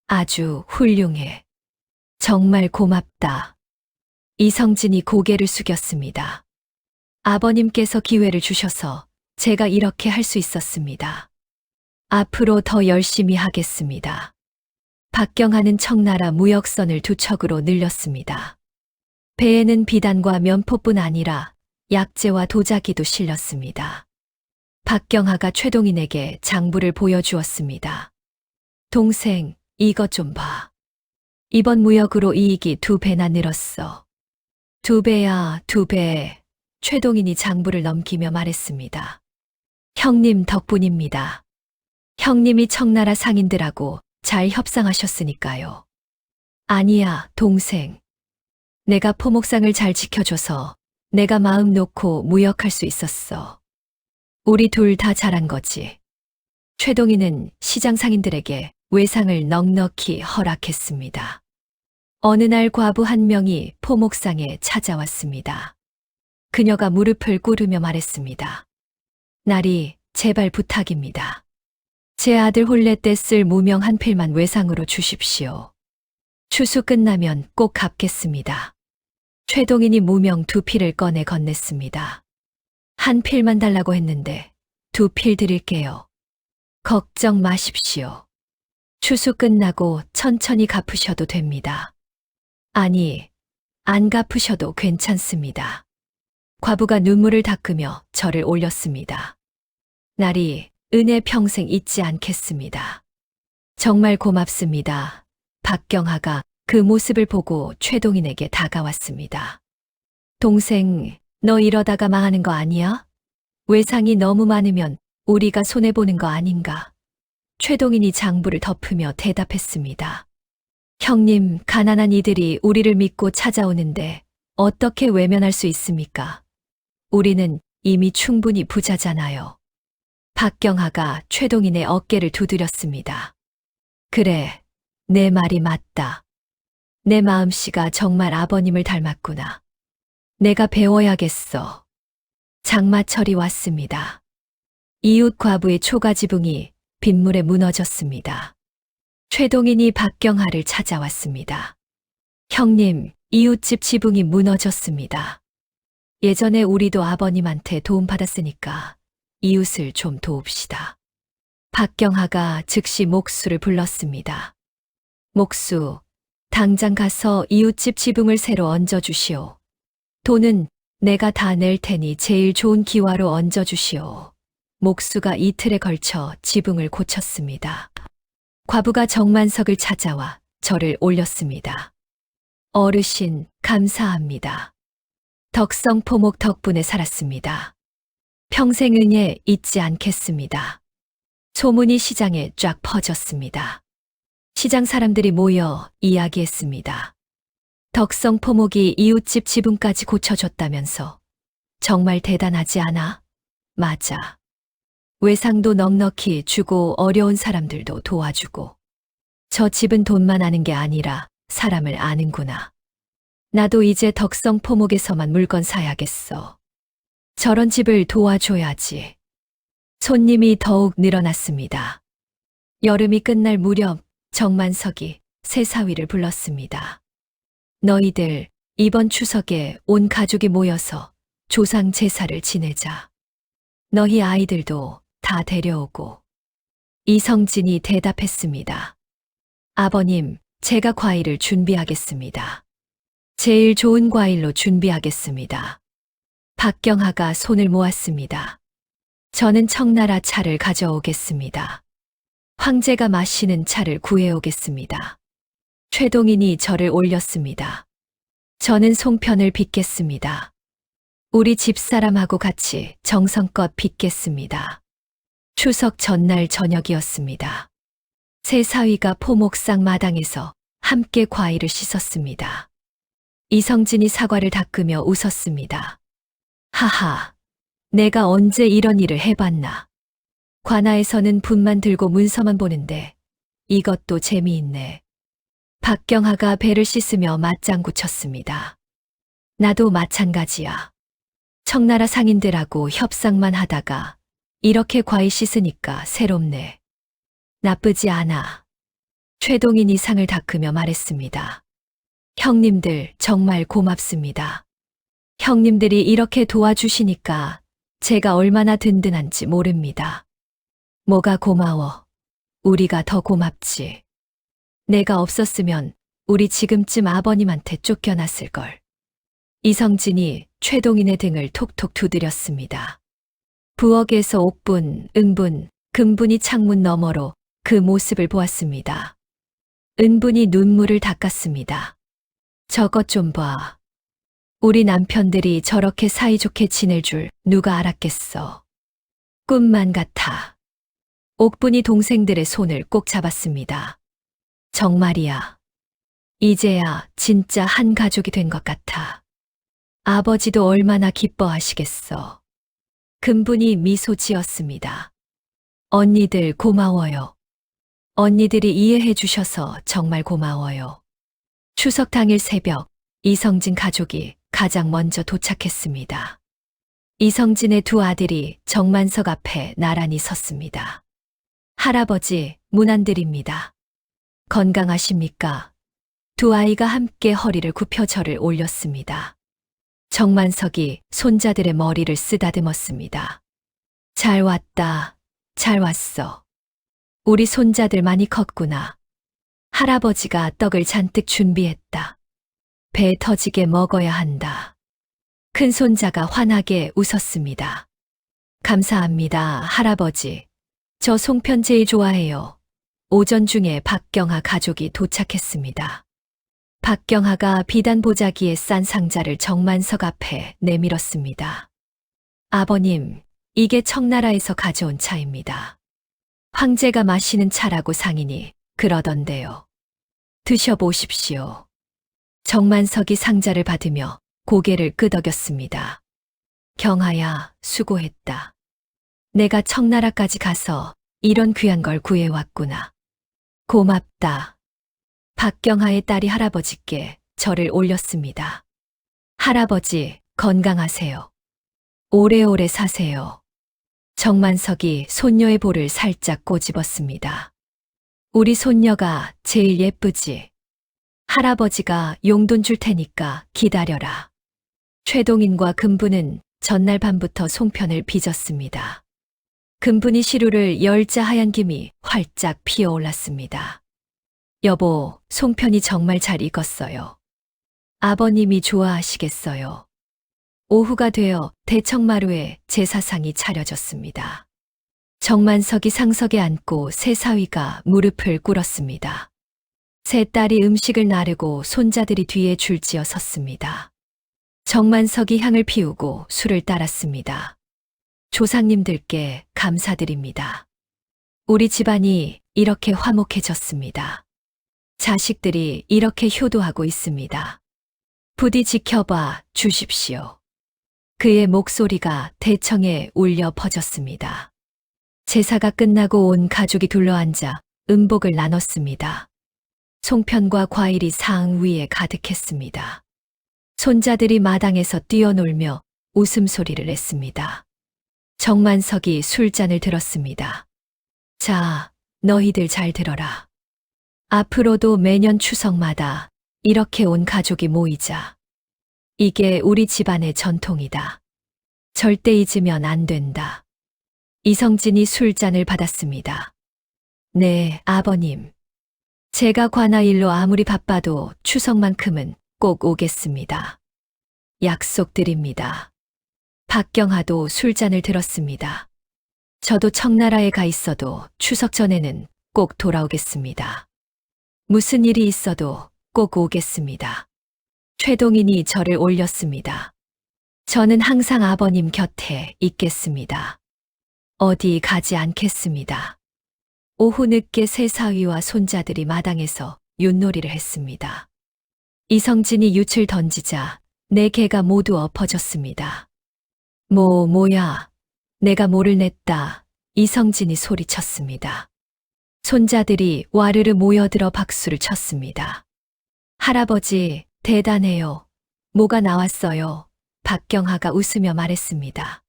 아주 훌륭해. 정말 고맙다. 이성진이 고개를 숙였습니다. 아버님께서 기회를 주셔서 제가 이렇게 할 수 있었습니다. 앞으로 더 열심히 하겠습니다. 박경하는 청나라 무역선을 2척으로 늘렸습니다. 배에는 비단과 면포뿐 아니라 약재와 도자기도 실렸습니다. 박경하가 최동인에게 장부를 보여주었습니다. 동생, 이것 좀 봐. 이번 무역으로 이익이 2배나 늘었어. 2배야, 2배. 최동인이 장부를 넘기며 말했습니다. 형님 덕분입니다. 형님이 청나라 상인들하고 잘 협상하셨으니까요. 아니야, 동생. 내가 포목상을 잘 지켜줘서 내가 마음 놓고 무역할 수 있었어. 우리 둘 다 잘한 거지. 최동인은 시장 상인들에게 외상을 넉넉히 허락했습니다. 어느 날 과부 한 명이 포목상에 찾아왔습니다. 그녀가 무릎을 꿇으며 말했습니다. 나리, 제발 부탁입니다. 제 아들 혼례 때 쓸 무명 한 필만 외상으로 주십시오. 추수 끝나면 꼭 갚겠습니다. 최동인이 무명 2필을 꺼내 건넸습니다. 한 필만 달라고 했는데 2필 드릴게요. 걱정 마십시오. 추수 끝나고 천천히 갚으셔도 됩니다. 아니, 안 갚으셔도 괜찮습니다. 과부가 눈물을 닦으며 절을 올렸습니다. 나리, 은혜 평생 잊지 않겠습니다. 정말 고맙습니다. 박경하가 그 모습을 보고 최동인에게 다가왔습니다. 동생, 너 이러다가 망하는 거 아니야? 외상이 너무 많으면 우리가 손해보는 거 아닌가? 최동인이 장부를 덮으며 대답했습니다. 형님, 가난한 이들이 우리를 믿고 찾아오는데 어떻게 외면할 수 있습니까? 우리는 이미 충분히 부자잖아요. 박경하가 최동인의 어깨를 두드렸습니다. 그래, 내 말이 맞다. 내 마음씨가 정말 아버님을 닮았구나. 내가 배워야겠어. 장마철이 왔습니다. 이웃 과부의 초가지붕이 빗물에 무너졌습니다. 최동인이 박경하를 찾아왔습니다. 형님, 이웃집 지붕이 무너졌습니다. 예전에 우리도 아버님한테 도움받았으니까 이웃을 좀 도웁시다. 박경하가 즉시 목수를 불렀습니다. 목수, 당장 가서 이웃집 지붕을 새로 얹어주시오. 돈은 내가 다 낼 테니 제일 좋은 기와로 얹어주시오. 목수가 이틀에 걸쳐 지붕을 고쳤습니다. 과부가 정만석을 찾아와 절을 올렸습니다. 어르신, 감사합니다. 덕성포목 덕분에 살았습니다. 평생 은혜 잊지 않겠습니다. 소문이 시장에 쫙 퍼졌습니다. 시장 사람들이 모여 이야기했습니다. 덕성포목이 이웃집 지붕까지 고쳐줬다면서. 정말 대단하지 않아? 맞아. 외상도 넉넉히 주고 어려운 사람들도 도와주고. 저 집은 돈만 아는 게 아니라 사람을 아는구나. 나도 이제 덕성포목에서만 물건 사야겠어. 저런 집을 도와줘야지. 손님이 더욱 늘어났습니다. 여름이 끝날 무렵 정만석이 새 사위를 불렀습니다. 너희들 이번 추석에 온 가족이 모여서 조상 제사를 지내자. 너희 아이들도 다 데려오고. 이성진이 대답했습니다. 아버님, 제가 과일을 준비하겠습니다. 제일 좋은 과일로 준비하겠습니다. 박경하가 손을 모았습니다. 저는 청나라 차를 가져오겠습니다. 황제가 마시는 차를 구해오겠습니다. 최동인이 저를 올렸습니다. 저는 송편을 빚겠습니다. 우리 집사람하고 같이 정성껏 빚겠습니다. 추석 전날 저녁이었습니다. 세 사위가 포목상 마당에서 함께 과일을 씻었습니다. 이성진이 사과를 닦으며 웃었습니다. 하하, 내가 언제 이런 일을 해봤나. 관아에서는 붓만 들고 문서만 보는데 이것도 재미있네. 박경하가 배를 씻으며 맞장구 쳤습니다. 나도 마찬가지야. 청나라 상인들하고 협상만 하다가 이렇게 과일 씻으니까 새롭네. 나쁘지 않아. 최동인이 상을 닦으며 말했습니다. 형님들 정말 고맙습니다. 형님들이 이렇게 도와주시니까 제가 얼마나 든든한지 모릅니다. 뭐가 고마워. 우리가 더 고맙지. 내가 없었으면 우리 지금쯤 아버님한테 쫓겨났을걸. 이성진이 최동인의 등을 톡톡 두드렸습니다. 부엌에서 옥분, 은분, 금분이 창문 너머로 그 모습을 보았습니다. 은분이 눈물을 닦았습니다. 저것 좀 봐. 우리 남편들이 저렇게 사이좋게 지낼 줄 누가 알았겠어. 꿈만 같아. 옥분이 동생들의 손을 꼭 잡았습니다. 정말이야. 이제야 진짜 한 가족이 된 것 같아. 아버지도 얼마나 기뻐하시겠어. 금분이 미소 지었습니다. 언니들 고마워요. 언니들이 이해해 주셔서 정말 고마워요. 추석 당일 새벽, 이성진 가족이 가장 먼저 도착했습니다. 이성진의 두 아들이 정만석 앞에 나란히 섰습니다. 할아버지, 문안드립니다. 건강하십니까? 두 아이가 함께 허리를 굽혀 절을 올렸습니다. 정만석이 손자들의 머리를 쓰다듬었습니다. 잘 왔다, 잘 왔어. 우리 손자들 많이 컸구나. 할아버지가 떡을 잔뜩 준비했다. 배 터지게 먹어야 한다. 큰 손자가 환하게 웃었습니다. 감사합니다, 할아버지. 저 송편 제일 좋아해요. 오전 중에 박경하 가족이 도착했습니다. 박경하가 비단 보자기에 싼 상자를 정만석 앞에 내밀었습니다. 아버님, 이게 청나라에서 가져온 차입니다. 황제가 마시는 차라고 상인이 그러던데요. 드셔보십시오. 정만석이 상자를 받으며 고개를 끄덕였습니다. 경하야, 수고했다. 내가 청나라까지 가서 이런 귀한 걸 구해왔구나. 고맙다. 박경하의 딸이 할아버지께 절을 올렸습니다. 할아버지, 건강하세요. 오래오래 사세요. 정만석이 손녀의 볼을 살짝 꼬집었습니다. 우리 손녀가 제일 예쁘지. 할아버지가 용돈 줄 테니까 기다려라. 최동인과 금분은 전날 밤부터 송편을 빚었습니다. 금분이 시루를 열자 하얀 김이 활짝 피어올랐습니다. 여보, 송편이 정말 잘 익었어요. 아버님이 좋아하시겠어요. 오후가 되어 대청마루에 제사상이 차려졌습니다. 정만석이 상석에 앉고 세 사위가 무릎을 꿇었습니다. 세 딸이 음식을 나르고 손자들이 뒤에 줄지어 섰습니다. 정만석이 향을 피우고 술을 따랐습니다. 조상님들께 감사드립니다. 우리 집안이 이렇게 화목해졌습니다. 자식들이 이렇게 효도하고 있습니다. 부디 지켜봐 주십시오. 그의 목소리가 대청에 울려 퍼졌습니다. 제사가 끝나고 온 가족이 둘러앉아 음복을 나눴습니다. 송편과 과일이 상 위에 가득했습니다. 손자들이 마당에서 뛰어놀며 웃음소리를 냈습니다. 정만석이 술잔을 들었습니다. 자, 너희들 잘 들어라. 앞으로도 매년 추석마다 이렇게 온 가족이 모이자. 이게 우리 집안의 전통이다. 절대 잊으면 안 된다. 이성진이 술잔을 받았습니다. 네, 아버님. 제가 관아일로 아무리 바빠도 추석만큼은 꼭 오겠습니다. 약속드립니다. 박경하도 술잔을 들었습니다. 저도 청나라에 가 있어도 추석 전에는 꼭 돌아오겠습니다. 무슨 일이 있어도 꼭 오겠습니다. 최동인이 저를 올렸습니다. 저는 항상 아버님 곁에 있겠습니다. 어디 가지 않겠습니다. 오후 늦게 새사위와 손자들이 마당에서 윷놀이를 했습니다. 이성진이 윷을 던지자 네 개가 모두 엎어졌습니다. 뭐야. 내가 뭐를 냈다. 이성진이 소리쳤습니다. 손자들이 와르르 모여들어 박수를 쳤습니다. 할아버지, 대단해요. 뭐가 나왔어요. 박경하가 웃으며 말했습니다.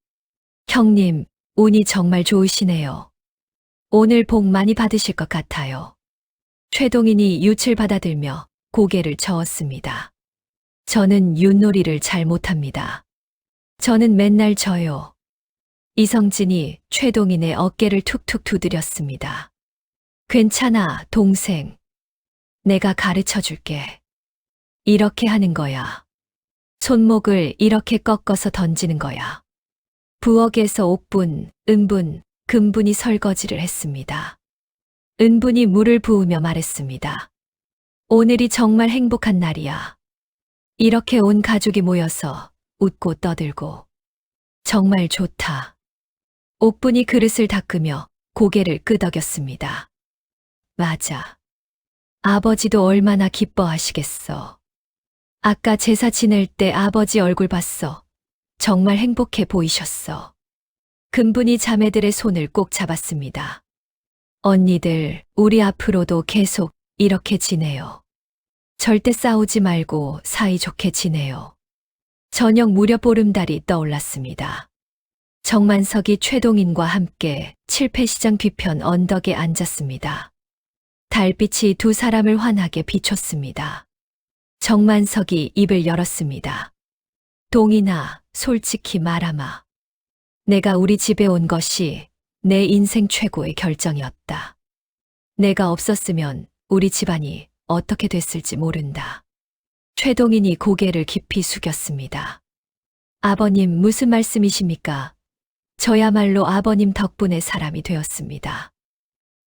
형님, 운이 정말 좋으시네요. 오늘 복 많이 받으실 것 같아요. 최동인이 윷을 받아들며 고개를 저었습니다. 저는 윷놀이를 잘 못합니다. 저는 맨날 져요. 이성진이 최동인의 어깨를 툭툭 두드렸습니다. 괜찮아, 동생. 내가 가르쳐 줄게. 이렇게 하는 거야. 손목을 이렇게 꺾어서 던지는 거야. 부엌에서 옥분, 은분, 금분이 설거지를 했습니다. 은분이 물을 부으며 말했습니다. 오늘이 정말 행복한 날이야. 이렇게 온 가족이 모여서 웃고 떠들고. 정말 좋다. 옥분이 그릇을 닦으며 고개를 끄덕였습니다. 맞아. 아버지도 얼마나 기뻐하시겠어. 아까 제사 지낼 때 아버지 얼굴 봤어. 정말 행복해 보이셨어. 금분이 자매들의 손을 꼭 잡았습니다. 언니들, 우리 앞으로도 계속 이렇게 지내요. 절대 싸우지 말고 사이좋게 지내요. 저녁 무렵 보름달이 떠올랐습니다. 정만석이 최동인과 함께 칠패시장 뒤편 언덕에 앉았습니다. 달빛이 두 사람을 환하게 비췄습니다. 정만석이 입을 열었습니다. 동인아, 솔직히 말하마. 내가 우리 집에 온 것이 내 인생 최고의 결정이었다. 내가 없었으면 우리 집안이 어떻게 됐을지 모른다. 최동인이 고개를 깊이 숙였습니다. 아버님, 무슨 말씀이십니까? 저야말로 아버님 덕분에 사람이 되었습니다.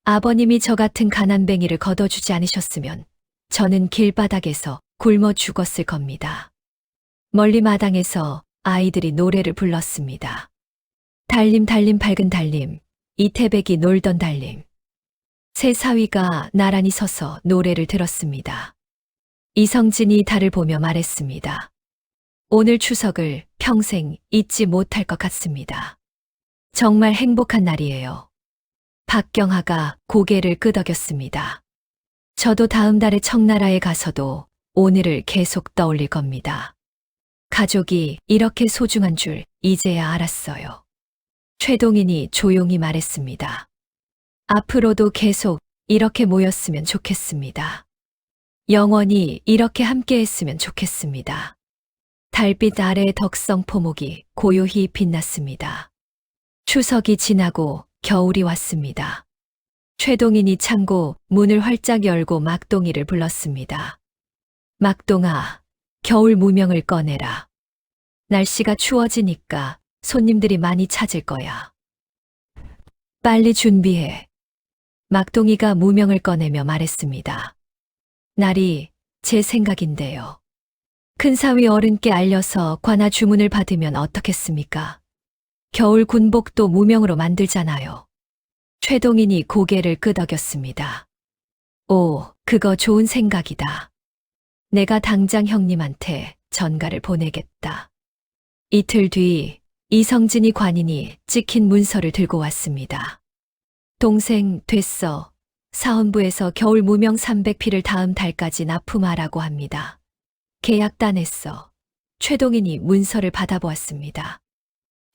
아버님이 저 같은 가난뱅이를 걷어주지 않으셨으면 저는 길바닥에서 굶어 죽었을 겁니다. 멀리 마당에서 아이들이 노래를 불렀습니다. 달림 달림 밝은 달림, 이태백이 놀던 달림. 새 사위가 나란히 서서 노래를 들었습니다. 이성진이 달을 보며 말했습니다. 오늘 추석을 평생 잊지 못할 것 같습니다. 정말 행복한 날이에요. 박경하가 고개를 끄덕였습니다. 저도 다음 달에 청나라에 가서도 오늘을 계속 떠올릴 겁니다. 가족이 이렇게 소중한 줄 이제야 알았어요. 최동인이 조용히 말했습니다. 앞으로도 계속 이렇게 모였으면 좋겠습니다. 영원히 이렇게 함께 했으면 좋겠습니다. 달빛 아래 덕성 포목이 고요히 빛났습니다. 추석이 지나고 겨울이 왔습니다. 최동인이 창고 문을 활짝 열고 막동이를 불렀습니다. 막동아, 겨울 무명을 꺼내라. 날씨가 추워지니까 손님들이 많이 찾을 거야. 빨리 준비해. 막동이가 무명을 꺼내며 말했습니다. 날이 제 생각인데요. 큰사위 어른께 알려서 관아 주문을 받으면 어떻겠습니까? 겨울 군복도 무명으로 만들잖아요. 최동인이 고개를 끄덕였습니다. 오, 그거 좋은 생각이다. 내가 당장 형님한테 전가를 보내겠다. 이틀 뒤 이성진이 관인이 찍힌 문서를 들고 왔습니다. 동생, 됐어. 사헌부에서 겨울 무명 300피를 다음 달까지 납품하라고 합니다. 계약 따냈어. 최동인이 문서를 받아보았습니다.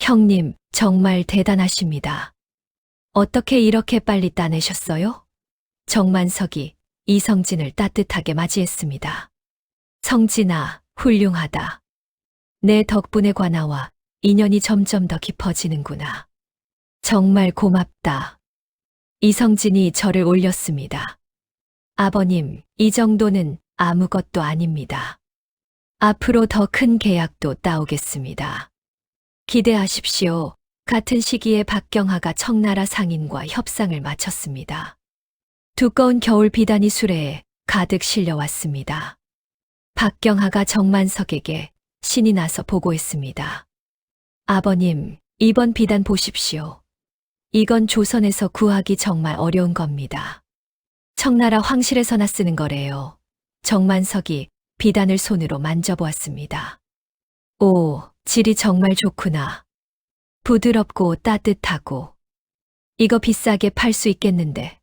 형님, 정말 대단하십니다. 어떻게 이렇게 빨리 따내셨어요? 정만석이 이성진을 따뜻하게 맞이했습니다. 성진아, 훌륭하다. 내 덕분에 관아와 인연이 점점 더 깊어지는구나. 정말 고맙다. 이성진이 저를 올렸습니다. 아버님, 이 정도는 아무것도 아닙니다. 앞으로 더 큰 계약도 따오겠습니다. 기대하십시오. 같은 시기에 박경하가 청나라 상인과 협상을 마쳤습니다. 두꺼운 겨울 비단이 수레에 가득 실려왔습니다. 박경하가 정만석에게 신이 나서 보고했습니다. 아버님, 이번 비단 보십시오. 이건 조선에서 구하기 정말 어려운 겁니다. 청나라 황실에서나 쓰는 거래요. 정만석이 비단을 손으로 만져보았습니다. 오, 질이 정말 좋구나. 부드럽고 따뜻하고. 이거 비싸게 팔 수 있겠는데.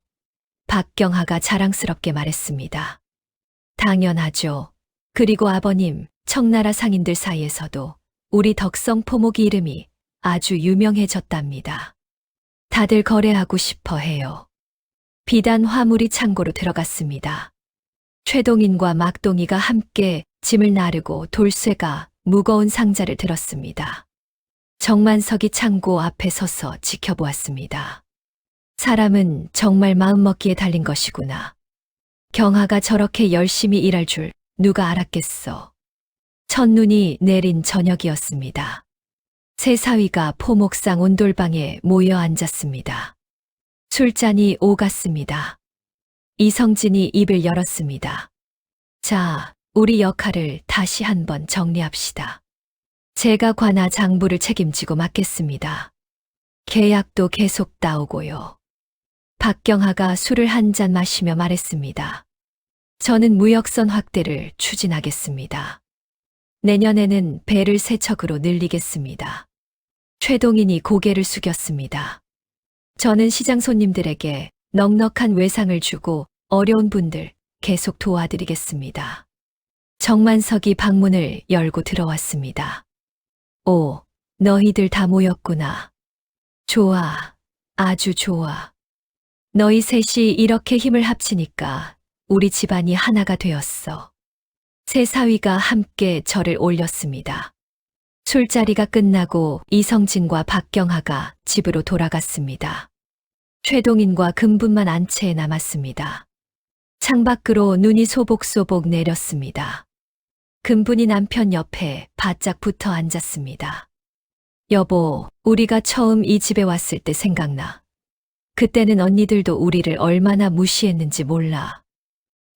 박경하가 자랑스럽게 말했습니다. 당연하죠. 그리고 아버님, 청나라 상인들 사이에서도 우리 덕성 포목이 이름이 아주 유명해졌답니다. 다들 거래하고 싶어 해요. 비단 화물이 창고로 들어갔습니다. 최동인과 막동이가 함께 짐을 나르고 돌쇠가 무거운 상자를 들었습니다. 정만석이 창고 앞에 서서 지켜보았습니다. 사람은 정말 마음먹기에 달린 것이구나. 경하가 저렇게 열심히 일할 줄 누가 알았겠어. 첫눈이 내린 저녁이었습니다. 세 사위가 포목상 온돌방에 모여 앉았습니다. 술잔이 오갔습니다. 이성진이 입을 열었습니다. 자, 우리 역할을 다시 한번 정리합시다. 제가 관아 장부를 책임지고 맡겠습니다. 계약도 계속 따오고요. 박경하가 술을 한 잔 마시며 말했습니다. 저는 무역선 확대를 추진하겠습니다. 내년에는 배를 3척으로 늘리겠습니다. 최동인이 고개를 숙였습니다. 저는 시장 손님들에게 넉넉한 외상을 주고 어려운 분들 계속 도와드리겠습니다. 정만석이 방문을 열고 들어왔습니다. 오, 너희들 다 모였구나. 좋아, 아주 좋아. 너희 셋이 이렇게 힘을 합치니까 우리 집안이 하나가 되었어. 세 사위가 함께 저를 올렸습니다. 술자리가 끝나고 이성진과 박경하가 집으로 돌아갔습니다. 최동인과 금분만 안채에 남았습니다. 창밖으로 눈이 소복소복 내렸습니다. 금분이 남편 옆에 바짝 붙어 앉았습니다. 여보, 우리가 처음 이 집에 왔을 때 생각나. 그때는 언니들도 우리를 얼마나 무시했는지 몰라.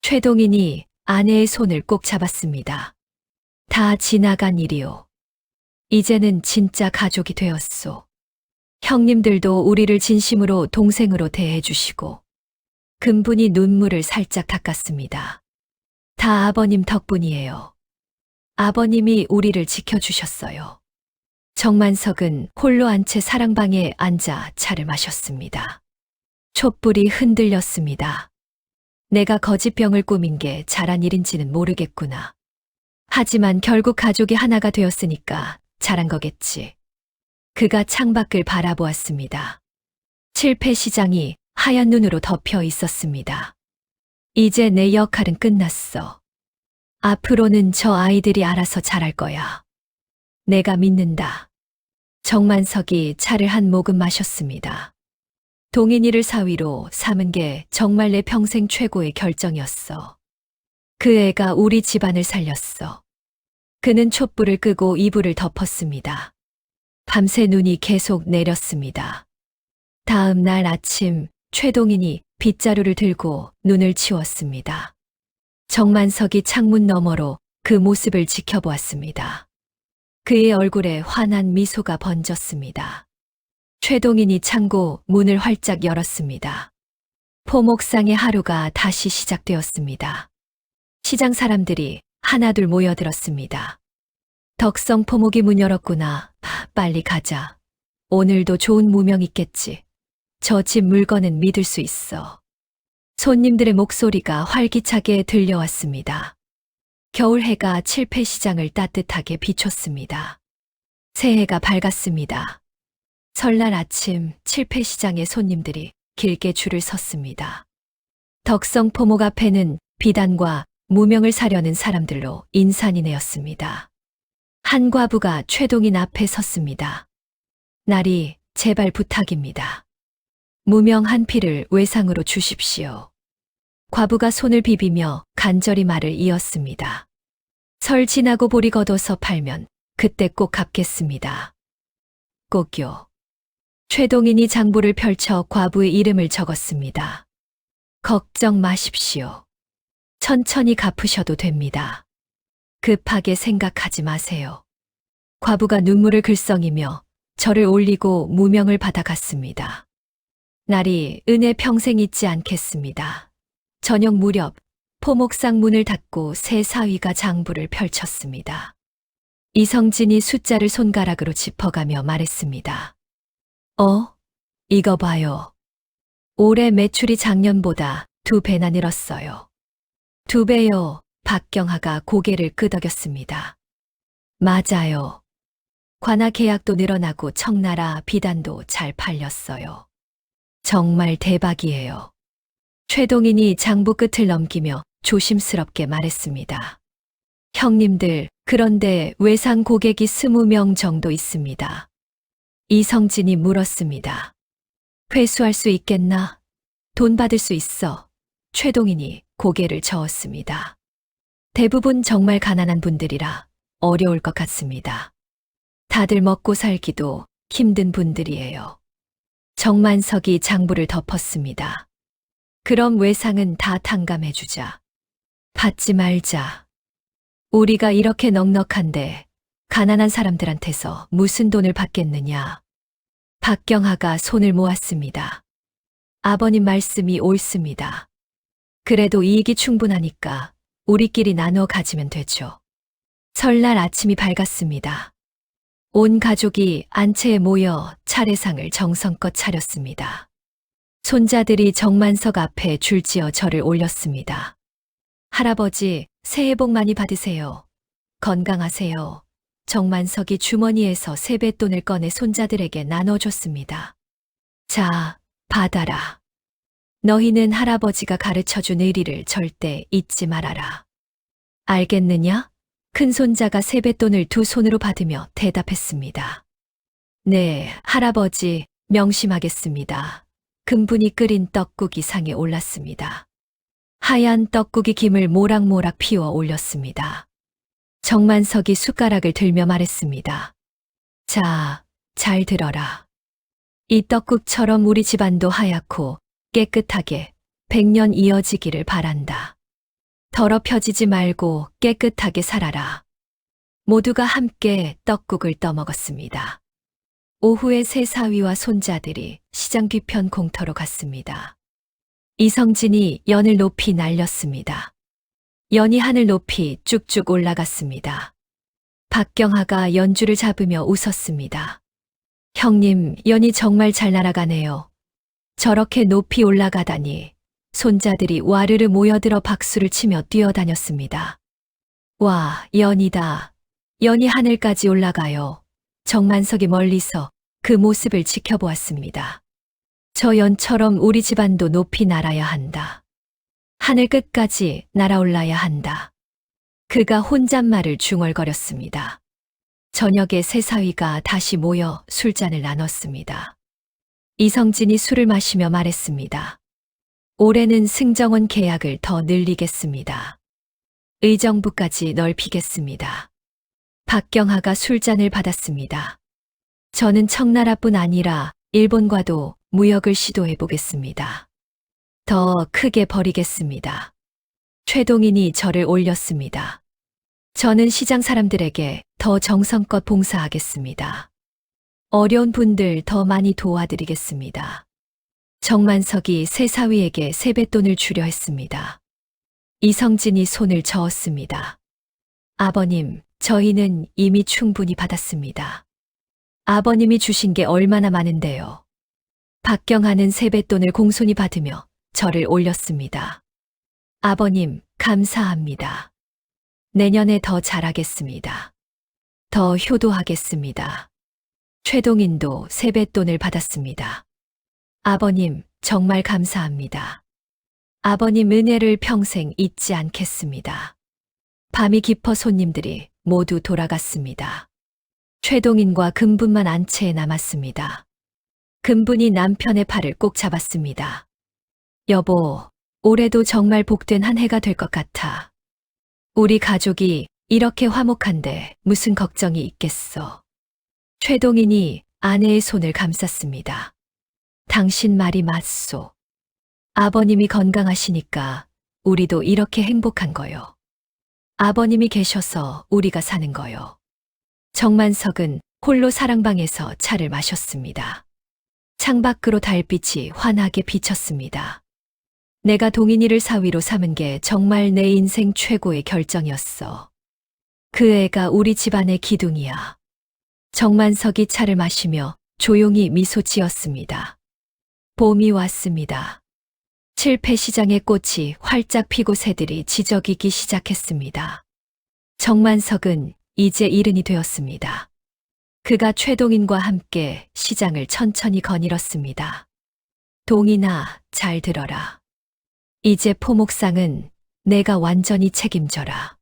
최동인이 아내의 손을 꼭 잡았습니다. 다 지나간 일이오. 이제는 진짜 가족이 되었소. 형님들도 우리를 진심으로 동생으로 대해주시고. 금분이 눈물을 살짝 닦았습니다. 다 아버님 덕분이에요. 아버님이 우리를 지켜주셨어요. 정만석은 홀로 한 채 사랑방에 앉아 차를 마셨습니다. 촛불이 흔들렸습니다. 내가 거짓병을 꾸민 게 잘한 일인지는 모르겠구나. 하지만 결국 가족이 하나가 되었으니까 잘한 거겠지. 그가 창밖을 바라보았습니다. 칠패시장이 하얀 눈으로 덮여 있었습니다. 이제 내 역할은 끝났어. 앞으로는 저 아이들이 알아서 잘할 거야. 내가 믿는다. 정만석이 차를 한 모금 마셨습니다. 동인이를 사위로 삼은 게 정말 내 평생 최고의 결정이었어. 그 애가 우리 집안을 살렸어. 그는 촛불을 끄고 이불을 덮었습니다. 밤새 눈이 계속 내렸습니다. 다음 날 아침 최동인이 빗자루를 들고 눈을 치웠습니다. 정만석이 창문 너머로 그 모습을 지켜보았습니다. 그의 얼굴에 환한 미소가 번졌습니다. 최동인이 창고 문을 활짝 열었습니다. 포목상의 하루가 다시 시작되었습니다. 시장 사람들이 하나둘 모여들었습니다. 덕성 포목이 문 열었구나. 빨리 가자. 오늘도 좋은 무명 있겠지. 저 집 물건은 믿을 수 있어. 손님들의 목소리가 활기차게 들려왔습니다. 겨울 해가 칠패시장을 따뜻하게 비췄습니다. 새해가 밝았습니다. 설날 아침 칠패시장의 손님들이 길게 줄을 섰습니다. 덕성 포목 앞에는 비단과 무명을 사려는 사람들로 인산이내었습니다. 한 과부가 최동인 앞에 섰습니다. 나리, 제발 부탁입니다. 무명한 피를 외상으로 주십시오. 과부가 손을 비비며 간절히 말을 이었습니다. 설 지나고 보리 걷어서 팔면 그때 꼭 갚겠습니다. 꼭요. 최동인이 장부를 펼쳐 과부의 이름을 적었습니다. 걱정 마십시오. 천천히 갚으셔도 됩니다. 급하게 생각하지 마세요. 과부가 눈물을 글썽이며 저를 올리고 무명을 받아갔습니다. 나리, 은혜 평생 잊지 않겠습니다. 저녁 무렵 포목상 문을 닫고 새 사위가 장부를 펼쳤습니다. 이성진이 숫자를 손가락으로 짚어가며 말했습니다. 이거 봐요. 올해 매출이 작년보다 2배나 늘었어요. 2배요. 박경하가 고개를 끄덕였습니다. 맞아요. 관아 계약도 늘어나고 청나라 비단도 잘 팔렸어요. 정말 대박이에요. 최동인이 장부 끝을 넘기며 조심스럽게 말했습니다. 형님들, 그런데 외상 고객이 20명 정도 있습니다. 이성진이 물었습니다. 회수할 수 있겠나? 돈 받을 수 있어. 최동인이 고개를 저었습니다. 대부분 정말 가난한 분들이라 어려울 것 같습니다. 다들 먹고 살기도 힘든 분들이에요. 정만석이 장부를 덮었습니다. 그럼 외상은 다 탕감해주자. 받지 말자. 우리가 이렇게 넉넉한데 가난한 사람들한테서 무슨 돈을 받겠느냐. 박경하가 손을 모았습니다. 아버님 말씀이 옳습니다. 그래도 이익이 충분하니까 우리끼리 나눠 가지면 되죠. 설날 아침이 밝았습니다. 온 가족이 안채에 모여 차례상을 정성껏 차렸습니다. 손자들이 정만석 앞에 줄지어 절을 올렸습니다. 할아버지, 새해 복 많이 받으세요. 건강하세요. 정만석이 주머니에서 세뱃돈을 꺼내 손자들에게 나눠줬습니다. 자, 받아라. 너희는 할아버지가 가르쳐준 의리를 절대 잊지 말아라. 알겠느냐? 큰손자가 세뱃돈을 2손으로 받으며 대답했습니다. 네, 할아버지, 명심하겠습니다. 금분이 끓인 떡국이 상에 올랐습니다. 하얀 떡국이 김을 모락모락 피워 올렸습니다. 정만석이 숟가락을 들며 말했습니다. 자, 잘 들어라. 이 떡국처럼 우리 집안도 하얗고 깨끗하게 100년 이어지기를 바란다. 더럽혀지지 말고 깨끗하게 살아라. 모두가 함께 떡국을 떠먹었습니다. 오후에 새 사위와 손자들이 시장 뒤편 공터로 갔습니다. 이성진이 연을 높이 날렸습니다. 연이 하늘 높이 쭉쭉 올라갔습니다. 박경하가 연주를 잡으며 웃었습니다. 형님, 연이 정말 잘 날아가네요. 저렇게 높이 올라가다니. 손자들이 와르르 모여들어 박수를 치며 뛰어다녔습니다. 와, 연이다. 연이 하늘까지 올라가요. 정만석이 멀리서 그 모습을 지켜보았습니다. 저 연처럼 우리 집안도 높이 날아야 한다. 하늘 끝까지 날아올라야 한다. 그가 혼잣말을 중얼거렸습니다. 저녁에 새 사위가 다시 모여 술잔을 나눴습니다. 이성진이 술을 마시며 말했습니다. 올해는 승정원 계약을 더 늘리겠습니다. 의정부까지 넓히겠습니다. 박경하가 술잔을 받았습니다. 저는 청나라뿐 아니라 일본과도 무역을 시도해 보겠습니다. 더 크게 벌이겠습니다. 최동인이 저를 올렸습니다. 저는 시장 사람들에게 더 정성껏 봉사하겠습니다. 어려운 분들 더 많이 도와드리겠습니다. 정만석이 새 사위에게 세뱃돈을 주려 했습니다. 이성진이 손을 저었습니다. 아버님, 저희는 이미 충분히 받았습니다. 아버님이 주신 게 얼마나 많은데요. 박경하는 세뱃돈을 공손히 받으며 저를 올렸습니다. 아버님, 감사합니다. 내년에 더 잘하겠습니다. 더 효도하겠습니다. 최동인도 세뱃돈을 받았습니다. 아버님, 정말 감사합니다. 아버님 은혜를 평생 잊지 않겠습니다. 밤이 깊어 손님들이 모두 돌아갔습니다. 최동인과 금분만 안채에 남았습니다. 금분이 남편의 팔을 꼭 잡았습니다. 여보, 올해도 정말 복된 한 해가 될 것 같아. 우리 가족이 이렇게 화목한데 무슨 걱정이 있겠어. 최동인이 아내의 손을 감쌌습니다. 당신 말이 맞소. 아버님이 건강하시니까 우리도 이렇게 행복한 거요. 아버님이 계셔서 우리가 사는 거요. 정만석은 홀로 사랑방에서 차를 마셨습니다. 창밖으로 달빛이 환하게 비쳤습니다. 내가 동인이를 사위로 삼은 게 정말 내 인생 최고의 결정이었어. 그 애가 우리 집안의 기둥이야. 정만석이 차를 마시며 조용히 미소 지었습니다. 봄이 왔습니다. 칠패시장의 꽃이 활짝 피고 새들이 지저귀기 시작했습니다. 정만석은 이제 일흔이 되었습니다. 그가 최동인과 함께 시장을 천천히 거닐었습니다. 동인아, 잘 들어라. 이제 포목상은 내가 완전히 책임져라.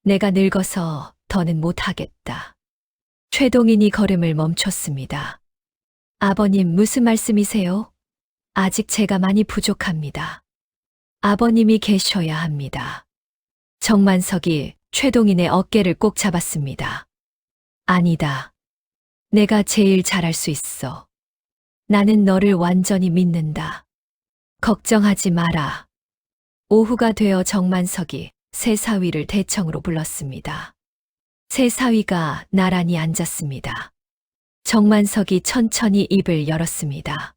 내가 늙어서 더는 못하겠다. 최동인이 걸음을 멈췄습니다. 아버님, 무슨 말씀이세요? 아직 제가 많이 부족합니다. 아버님이 계셔야 합니다. 정만석이 최동인의 어깨를 꼭 잡았습니다. 아니다. 내가 제일 잘할 수 있어. 나는 너를 완전히 믿는다. 걱정하지 마라. 오후가 되어 정만석이 새사위를 대청으로 불렀습니다. 새사위가 나란히 앉았습니다. 정만석이 천천히 입을 열었습니다.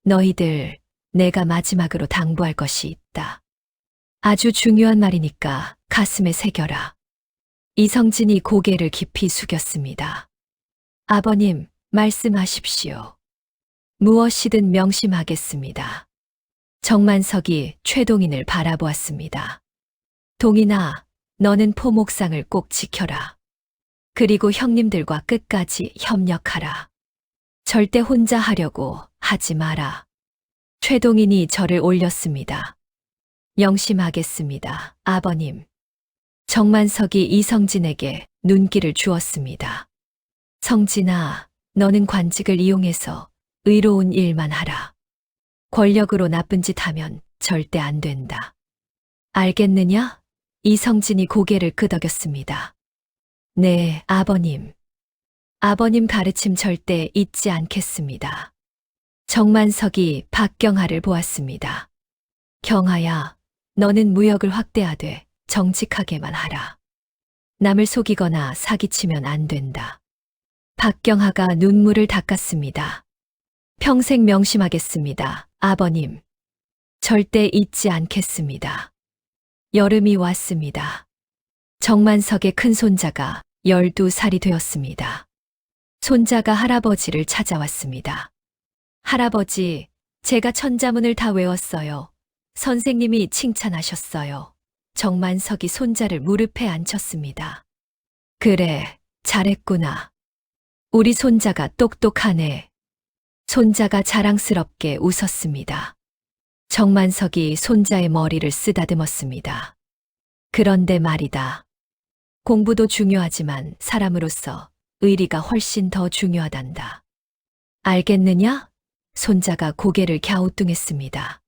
너희들, 내가 마지막으로 당부할 것이 있다. 아주 중요한 말이니까 가슴에 새겨라. 이성진이 고개를 깊이 숙였습니다. 아버님, 말씀하십시오. 무엇이든 명심하겠습니다. 정만석이 최동인을 바라보았습니다. 동인아, 너는 포목상을 꼭 지켜라. 그리고 형님들과 끝까지 협력하라. 절대 혼자 하려고 하지 마라. 최동인이 절을 올렸습니다. 명심하겠습니다, 아버님. 정만석이 이성진에게 눈길을 주었습니다. 성진아, 너는 관직을 이용해서 의로운 일만 하라. 권력으로 나쁜 짓 하면 절대 안 된다. 알겠느냐? 이성진이 고개를 끄덕였습니다. 네, 아버님. 아버님 가르침 절대 잊지 않겠습니다. 정만석이 박경하를 보았습니다. 경하야, 너는 무역을 확대하되 정직하게만 하라. 남을 속이거나 사기치면 안 된다. 박경하가 눈물을 닦았습니다. 평생 명심하겠습니다, 아버님. 절대 잊지 않겠습니다. 여름이 왔습니다. 정만석의 큰손자가 12살이 되었습니다. 손자가 할아버지를 찾아왔습니다. 할아버지, 제가 천자문을 다 외웠어요. 선생님이 칭찬하셨어요. 정만석이 손자를 무릎에 앉혔습니다. 그래, 잘했구나. 우리 손자가 똑똑하네. 손자가 자랑스럽게 웃었습니다. 정만석이 손자의 머리를 쓰다듬었습니다. 그런데 말이다. 공부도 중요하지만 사람으로서 의리가 훨씬 더 중요하단다. 알겠느냐? 손자가 고개를 갸우뚱했습니다.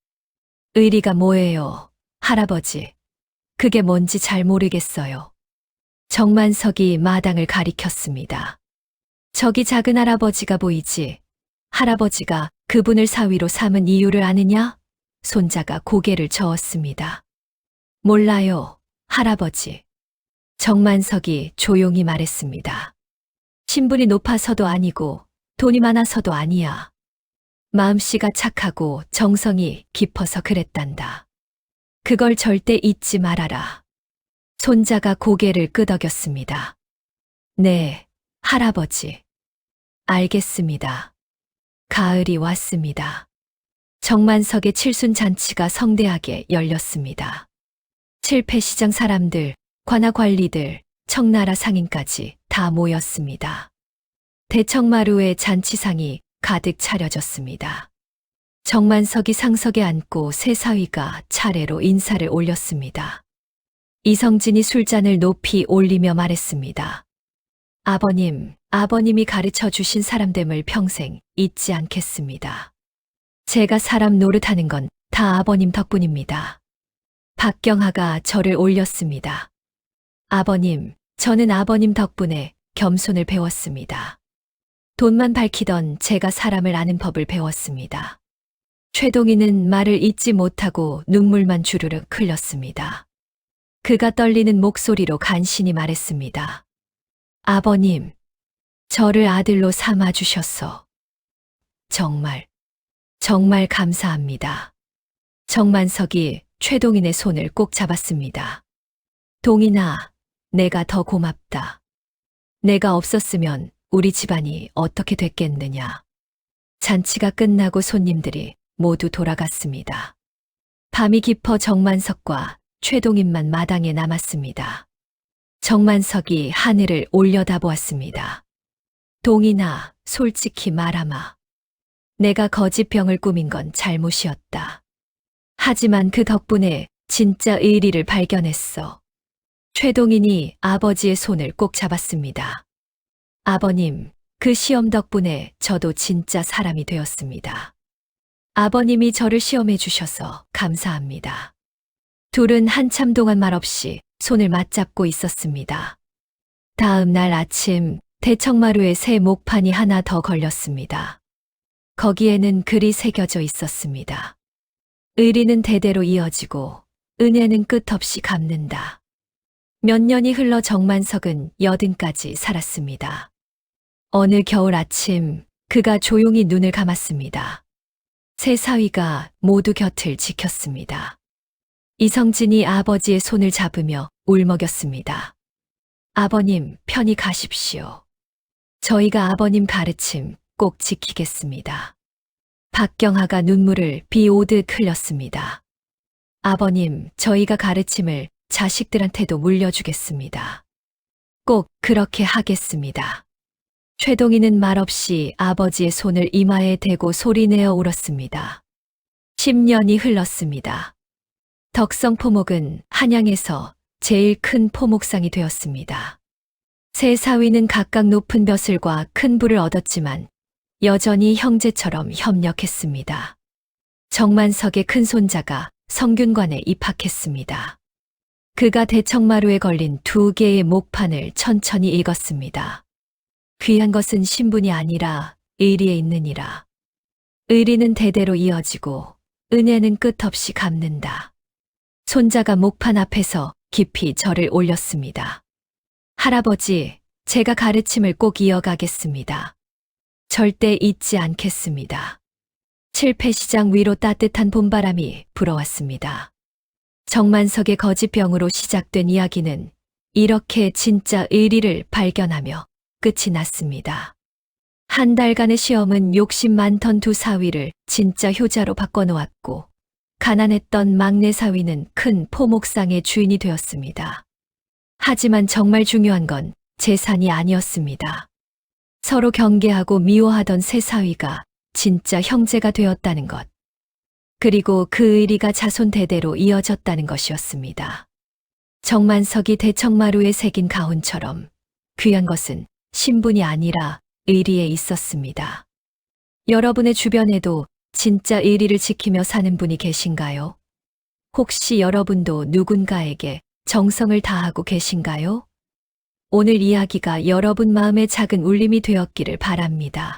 의리가 뭐예요, 할아버지? 그게 뭔지 잘 모르겠어요. 정만석이 마당을 가리켰습니다. 저기 작은 할아버지가 보이지? 할아버지가 그분을 사위로 삼은 이유를 아느냐? 손자가 고개를 저었습니다. 몰라요, 할아버지. 정만석이 조용히 말했습니다. 신분이 높아서도 아니고 돈이 많아서도 아니야. 마음씨가 착하고 정성이 깊어서 그랬단다. 그걸 절대 잊지 말아라. 손자가 고개를 끄덕였습니다. 네, 할아버지. 알겠습니다. 가을이 왔습니다. 정만석의 칠순잔치가 성대하게 열렸습니다. 칠패시장 사람들, 관아 관리들, 청나라 상인까지 다 모였습니다. 대청마루에 잔치상이 가득 차려졌습니다. 정만석이 상석에 앉고 새사위가 차례로 인사를 올렸습니다. 이성진이 술잔을 높이 올리며 말했습니다. 아버님이 가르쳐 주신 사람됨을 평생 잊지 않겠습니다. 제가 사람 노릇하는 건 다 아버님 덕분입니다. 박경하가 절을 올렸습니다. 아버님, 저는 아버님 덕분에 겸손을 배웠습니다. 돈만 밝히던 제가 사람을 아는 법을 배웠습니다. 최동희는 말을 잇지 못하고 눈물만 주르륵 흘렸습니다. 그가 떨리는 목소리로 간신히 말했습니다. 아버님, 저를 아들로 삼아주셔서 정말 감사합니다. 정만석이 최동인의 손을 꼭 잡았습니다. 동인아, 내가 더 고맙다. 내가 없었으면 우리 집안이 어떻게 됐겠느냐. 잔치가 끝나고 손님들이 모두 돌아갔습니다. 밤이 깊어 정만석과 최동인만 마당에 남았습니다. 정만석이 하늘을 올려다보았습니다. 동인아, 솔직히 말하마. 내가 거짓병을 꾸민 건 잘못이었다. 하지만 그 덕분에 진짜 의리를 발견했어. 최동인이 아버지의 손을 꼭 잡았습니다. 아버님, 그 시험 덕분에 저도 진짜 사람이 되었습니다. 아버님이 저를 시험해 주셔서 감사합니다. 둘은 한참 동안 말없이 손을 맞잡고 있었습니다. 다음 날 아침 대청마루에 새 목판이 하나 더 걸렸습니다. 거기에는 글이 새겨져 있었습니다. 의리는 대대로 이어지고 은혜는 끝없이 갚는다. 몇 년이 흘러 정만석은 80까지 살았습니다. 어느 겨울 아침 그가 조용히 눈을 감았습니다. 세 사위가 모두 곁을 지켰습니다. 이성진이 아버지의 손을 잡으며 울먹였습니다. 아버님, 편히 가십시오. 저희가 아버님 가르침 꼭 지키겠습니다. 박경하가 눈물을 비 오듯 흘렸습니다. 아버님, 저희가 가르침을 자식들한테도 물려주겠습니다. 꼭 그렇게 하겠습니다. 최동희는 말없이 아버지의 손을 이마에 대고 소리내어 울었습니다. 10년이 흘렀습니다. 덕성포목은 한양에서 제일 큰 포목상이 되었습니다. 세 사위는 각각 높은 벼슬과 큰 부를 얻었지만 여전히 형제처럼 협력했습니다. 정만석의 큰손자가 성균관에 입학했습니다. 그가 대청마루에 걸린 2개의 목판을 천천히 읽었습니다. 귀한 것은 신분이 아니라 의리에 있느니라. 의리는 대대로 이어지고 은혜는 끝없이 갚는다. 손자가 목판 앞에서 깊이 절을 올렸습니다. 할아버지, 제가 가르침을 꼭 이어가겠습니다. 절대 잊지 않겠습니다. 칠패시장 위로 따뜻한 봄바람이 불어왔습니다. 정만석의 거짓병으로 시작된 이야기는 이렇게 진짜 의리를 발견하며 끝이 났습니다. 한 달간의 시험은 욕심 많던 두 사위를 진짜 효자로 바꿔놓았고 가난했던 막내 사위는 큰 포목상의 주인이 되었습니다. 하지만 정말 중요한 건 재산이 아니었습니다. 서로 경계하고 미워하던 세 사위가 진짜 형제가 되었다는 것. 그리고 그 의리가 자손 대대로 이어졌다는 것이었습니다. 정만석이 대청마루에 새긴 가훈처럼 귀한 것은 신분이 아니라 의리에 있었습니다. 여러분의 주변에도 진짜 의리를 지키며 사는 분이 계신가요? 혹시 여러분도 누군가에게 정성을 다하고 계신가요? 오늘 이야기가 여러분 마음에 작은 울림이 되었기를 바랍니다.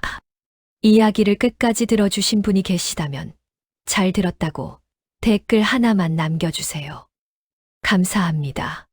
이야기를 끝까지 들어주신 분이 계시다면 잘 들었다고 댓글 하나만 남겨주세요. 감사합니다.